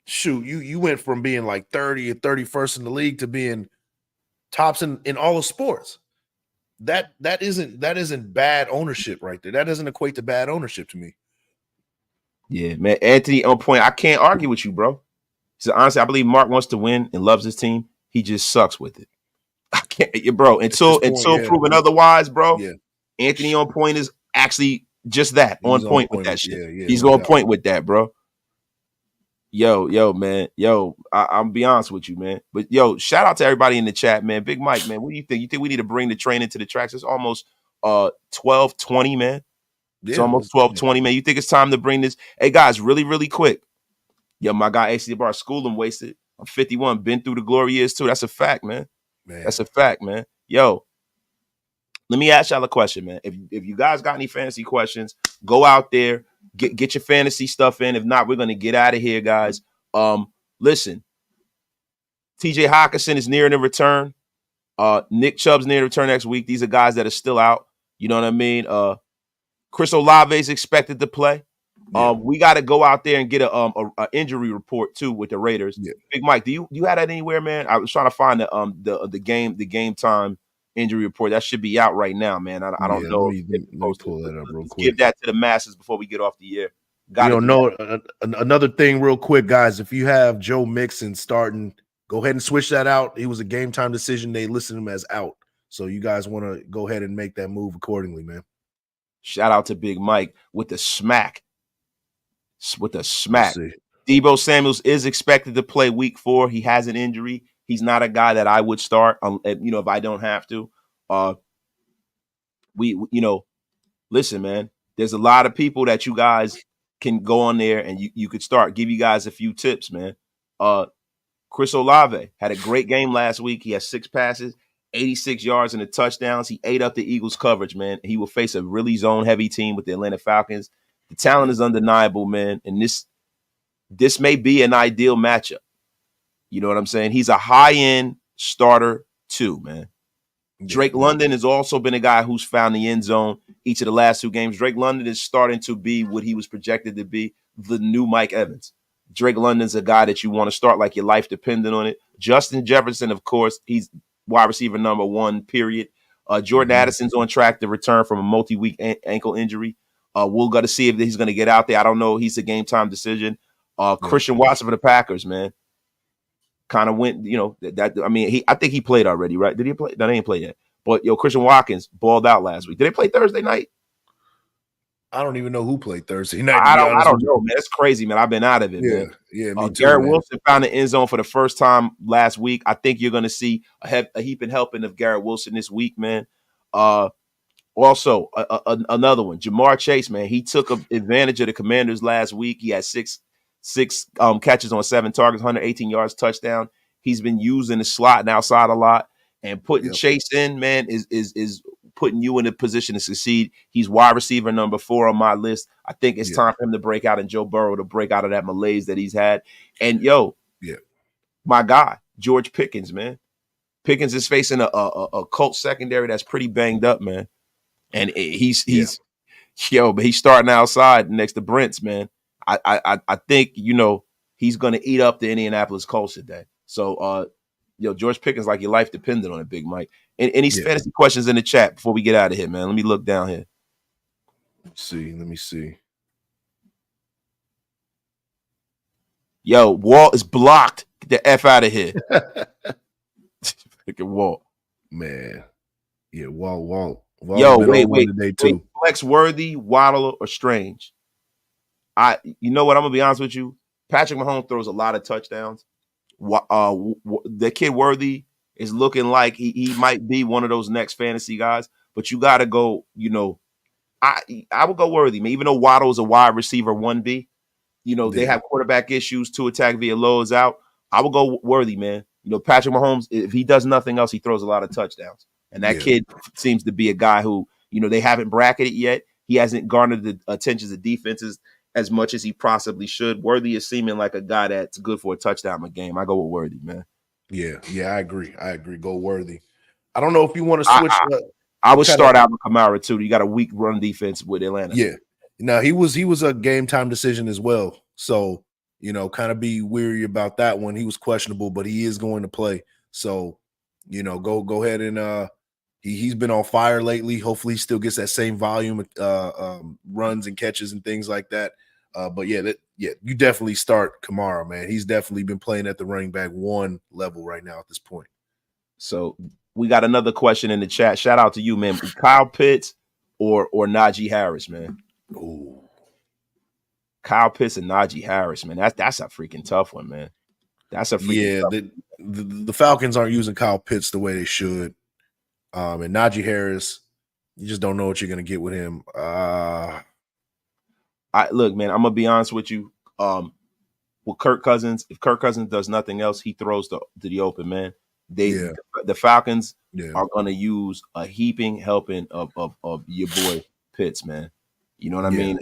shoot, you went from being like 30 or 31st in the league to being tops in all the sports. That isn't bad ownership right there. That doesn't equate to bad ownership to me. Yeah, man. Anthony on point. I can't argue with you, bro. So honestly, I believe Mark wants to win and loves his team. He just sucks with it. I can't, bro. Until proven otherwise, bro. Yeah. Anthony on point is actually Just that. He On was on point with point that with, shit. yeah, He's no on doubt. point with that, bro. Yo, man. Yo, I'm be honest with you, man. But yo, shout out to everybody in the chat, man. Big Mike, man. What do you think? You think we need to bring the train into the tracks? It's almost 12:20, man. It's Yeah, almost 12:20, man. You think it's time to bring this? Hey guys, really, really quick. Yo, my guy AC Bar, schooling wasted. I'm 51, been through the glory years too. That's a fact, man. man. That's a fact, man. Yo, let me ask y'all a question, man. If you guys got any fantasy questions, go out there, get your fantasy stuff in. If not, we're gonna get out of here, guys. Listen, TJ Hawkinson is nearing a return. Nick Chubb's near to return next week. These are guys that are still out. You know what I mean? Chris Olave is expected to play. Yeah. We got to go out there and get a injury report too with the Raiders. Yeah. Big Mike, do you have that anywhere, man? I was trying to find the game time injury report. That should be out right now, man. I don't know. Let me pull that up real Let's quick. give that to the masses before we get off the air. Another thing real quick, guys. If you have Joe Mixon starting, go ahead and switch that out. He was a game time decision. They listed him as out. So you guys want to go ahead and make that move accordingly, man. Shout out to Big Mike with the smack. Deebo Samuels is expected to play week 4. He has an injury. He's not a guy that I would start, if I don't have to. Listen, man, there's a lot of people that you guys can go on there and you could start. Give you guys a few tips, man. Chris Olave had a great game last week. He has 6 passes, 86 yards and the touchdowns. He ate up the Eagles coverage, man. He will face a really zone-heavy team with the Atlanta Falcons. The talent is undeniable, man. And this may be an ideal matchup. You know what I'm saying? He's a high-end starter too, man. Drake London has also been a guy who's found the end zone each of the last 2 games. Drake London is starting to be what he was projected to be, the new Mike Evans. Drake London's a guy that you want to start like your life dependent on it. Justin Jefferson, of course, he's wide receiver number 1, period. Jordan Addison's on track to return from a multi-week ankle injury. We'll got to see if he's going to get out there. I don't know. He's a game time decision. Christian Watson for the Packers, man. Kind of went, I think he played already, right? Did he play? No, they ain't played yet. But Christian Watkins balled out last week. Did they play Thursday night? I don't even know who played Thursday night. I don't know, man. It's crazy, man. I've been out of it, man. Yeah, me too, Garrett man. Wilson found the end zone for the first time last week. I think you're going to see a heaping helping of Garrett Wilson this week, man. Also, another one, Jamar Chase, man. He took advantage of the Commanders last week. He had six catches on 7 targets, 118 yards, touchdown. He's been using the slot and outside a lot, and putting Chase in, man, is putting you in a position to succeed. He's wide receiver number 4 on my list. I think it's time for him to break out and Joe Burrow to break out of that malaise that he's had. And my guy, George Pickens, man. Pickens is facing a Colts secondary that's pretty banged up, man. And he's starting outside next to Brent's, man. I think, he's going to eat up the Indianapolis Colts today. So, George Pickens, like your life depended on it, Big Mike. Any fantasy questions in the chat before we get out of here, man? Let me look down here. Let me see. Yo, Walt is blocked. Get the F out of here. Freaking Walt. Man. Yeah, Walt. Yo, wait. Today too. Flex Worthy, Waddle, or Strange? You know what? I'm going to be honest with you. Patrick Mahomes throws a lot of touchdowns. The kid Worthy is looking like he might be one of those next fantasy guys, but you got to go, I would go Worthy, man. Even though Waddle is a wide receiver 1B, they have quarterback issues. To attack via low is out. I would go Worthy, man. Patrick Mahomes, if he does nothing else, he throws a lot of touchdowns. And that kid seems to be a guy who, they haven't bracketed yet. He hasn't garnered the attention of defenses as much as he possibly should. Worthy is seeming like a guy that's good for a touchdown a game. I go with Worthy, man. Yeah, I agree. Go Worthy. I don't know if you want to switch. I would start out with Kamara too. You got a weak run defense with Atlanta. Yeah. No, he was a game time decision as well. So, kind of be weary about that one. He was questionable, but he is going to play. So, go ahead and he's been on fire lately. Hopefully he still gets that same volume runs and catches and things like that. But you definitely start Kamara, man. He's definitely been playing at the running back 1 level right now at this point. So we got another question in the chat. Shout out to you, man. Kyle Pitts or Najee Harris, man. Ooh. Kyle Pitts and Najee Harris, man. That's a freaking tough one, man. That's a freaking tough one. The Falcons aren't using Kyle Pitts the way they should. And Najee Harris, you just don't know what you're gonna get with him. Look, man, I'm gonna be honest with you. With Kirk Cousins, if Kirk Cousins does nothing else, he throws to the open, man. The Falcons are gonna use a heaping helping of your boy Pitts, man. You know what I mean?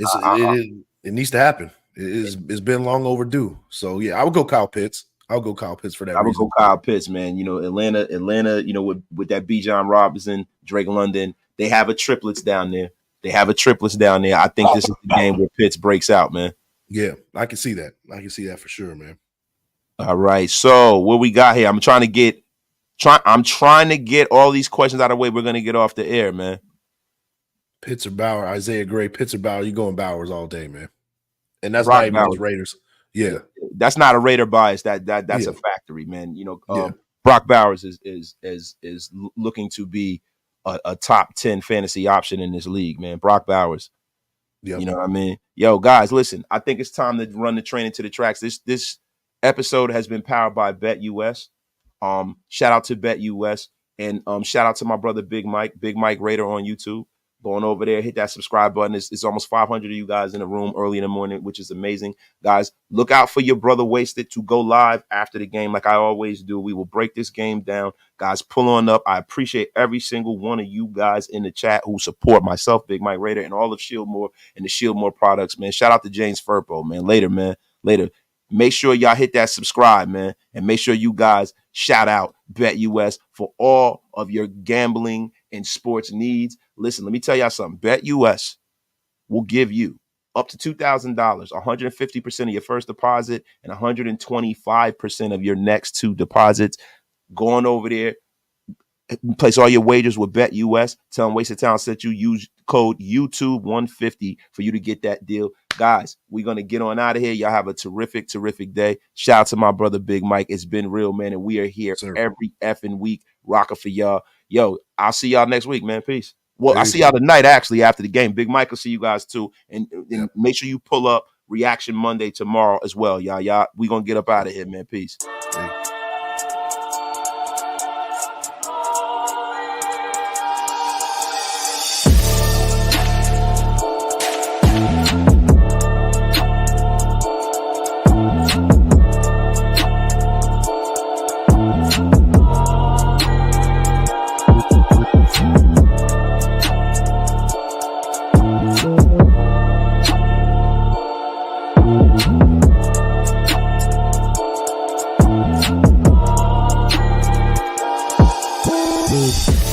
It needs to happen. It's been long overdue. So yeah, I would go Kyle Pitts. I'll go Kyle Pitts for that. I would go Kyle Pitts, man. You know, Atlanta, you know, with that Bijan Robinson, Drake London, they have a triplets down there. I think this is the game where Pitts breaks out, man. Yeah, I can see that. I can see that for sure, man. All right. So what we got here? I'm trying to get all these questions out of the way. We're gonna get off the air, man. Pitts or Bauer, Isaiah Gray, Pitts or Bauer, you going Bowers all day, man. And that's Brock not even just Raiders. Yeah. That's not a Raider bias. That's a factory, man. You know, Brock Bowers is looking to be a top 10 fantasy option in this league, man. Brock Bowers. Yep. You know what I mean? Yo, guys, listen, I think it's time to run the train into the tracks. This episode has been powered by BetUS. Shout out to BetUS and shout out to my brother BIGMIKE Raider on YouTube. Going over there, hit that subscribe button. It's almost 500 of you guys in the room early in the morning, which is amazing. Guys, look out for your brother Wasted to go live after the game like I always do. We will break this game down. Guys, pull on up. I appreciate every single one of you guys in the chat who support myself, BIGMIKE Raider, and all of Shieldmore and the Shieldmore products, man. Shout out to James Furpo, man. Later, man. Later. Make sure y'all hit that subscribe, man. And make sure you guys shout out BetUS for all of your gambling and sports needs. Listen, let me tell y'all something. BetUS will give you up to $2,000, 150% of your first deposit, and 125% of your next two deposits. Going over there, place all your wagers with BetUS. Tell them Wasted Talent said you use code YouTube150 for you to get that deal. Guys, we're going to get on out of here. Y'all have a terrific, terrific day. Shout out to my brother Big Mike. It's been real, man, and we are here every effing week rocking for y'all. Yo, I'll see y'all next week, man. Peace. Well, I'll see y'all tonight, actually, after the game. Big Mike will see you guys, too. And make sure you pull up Reaction Monday tomorrow as well, y'all. Y'all, we going to get up out of here, man. Peace. Peace.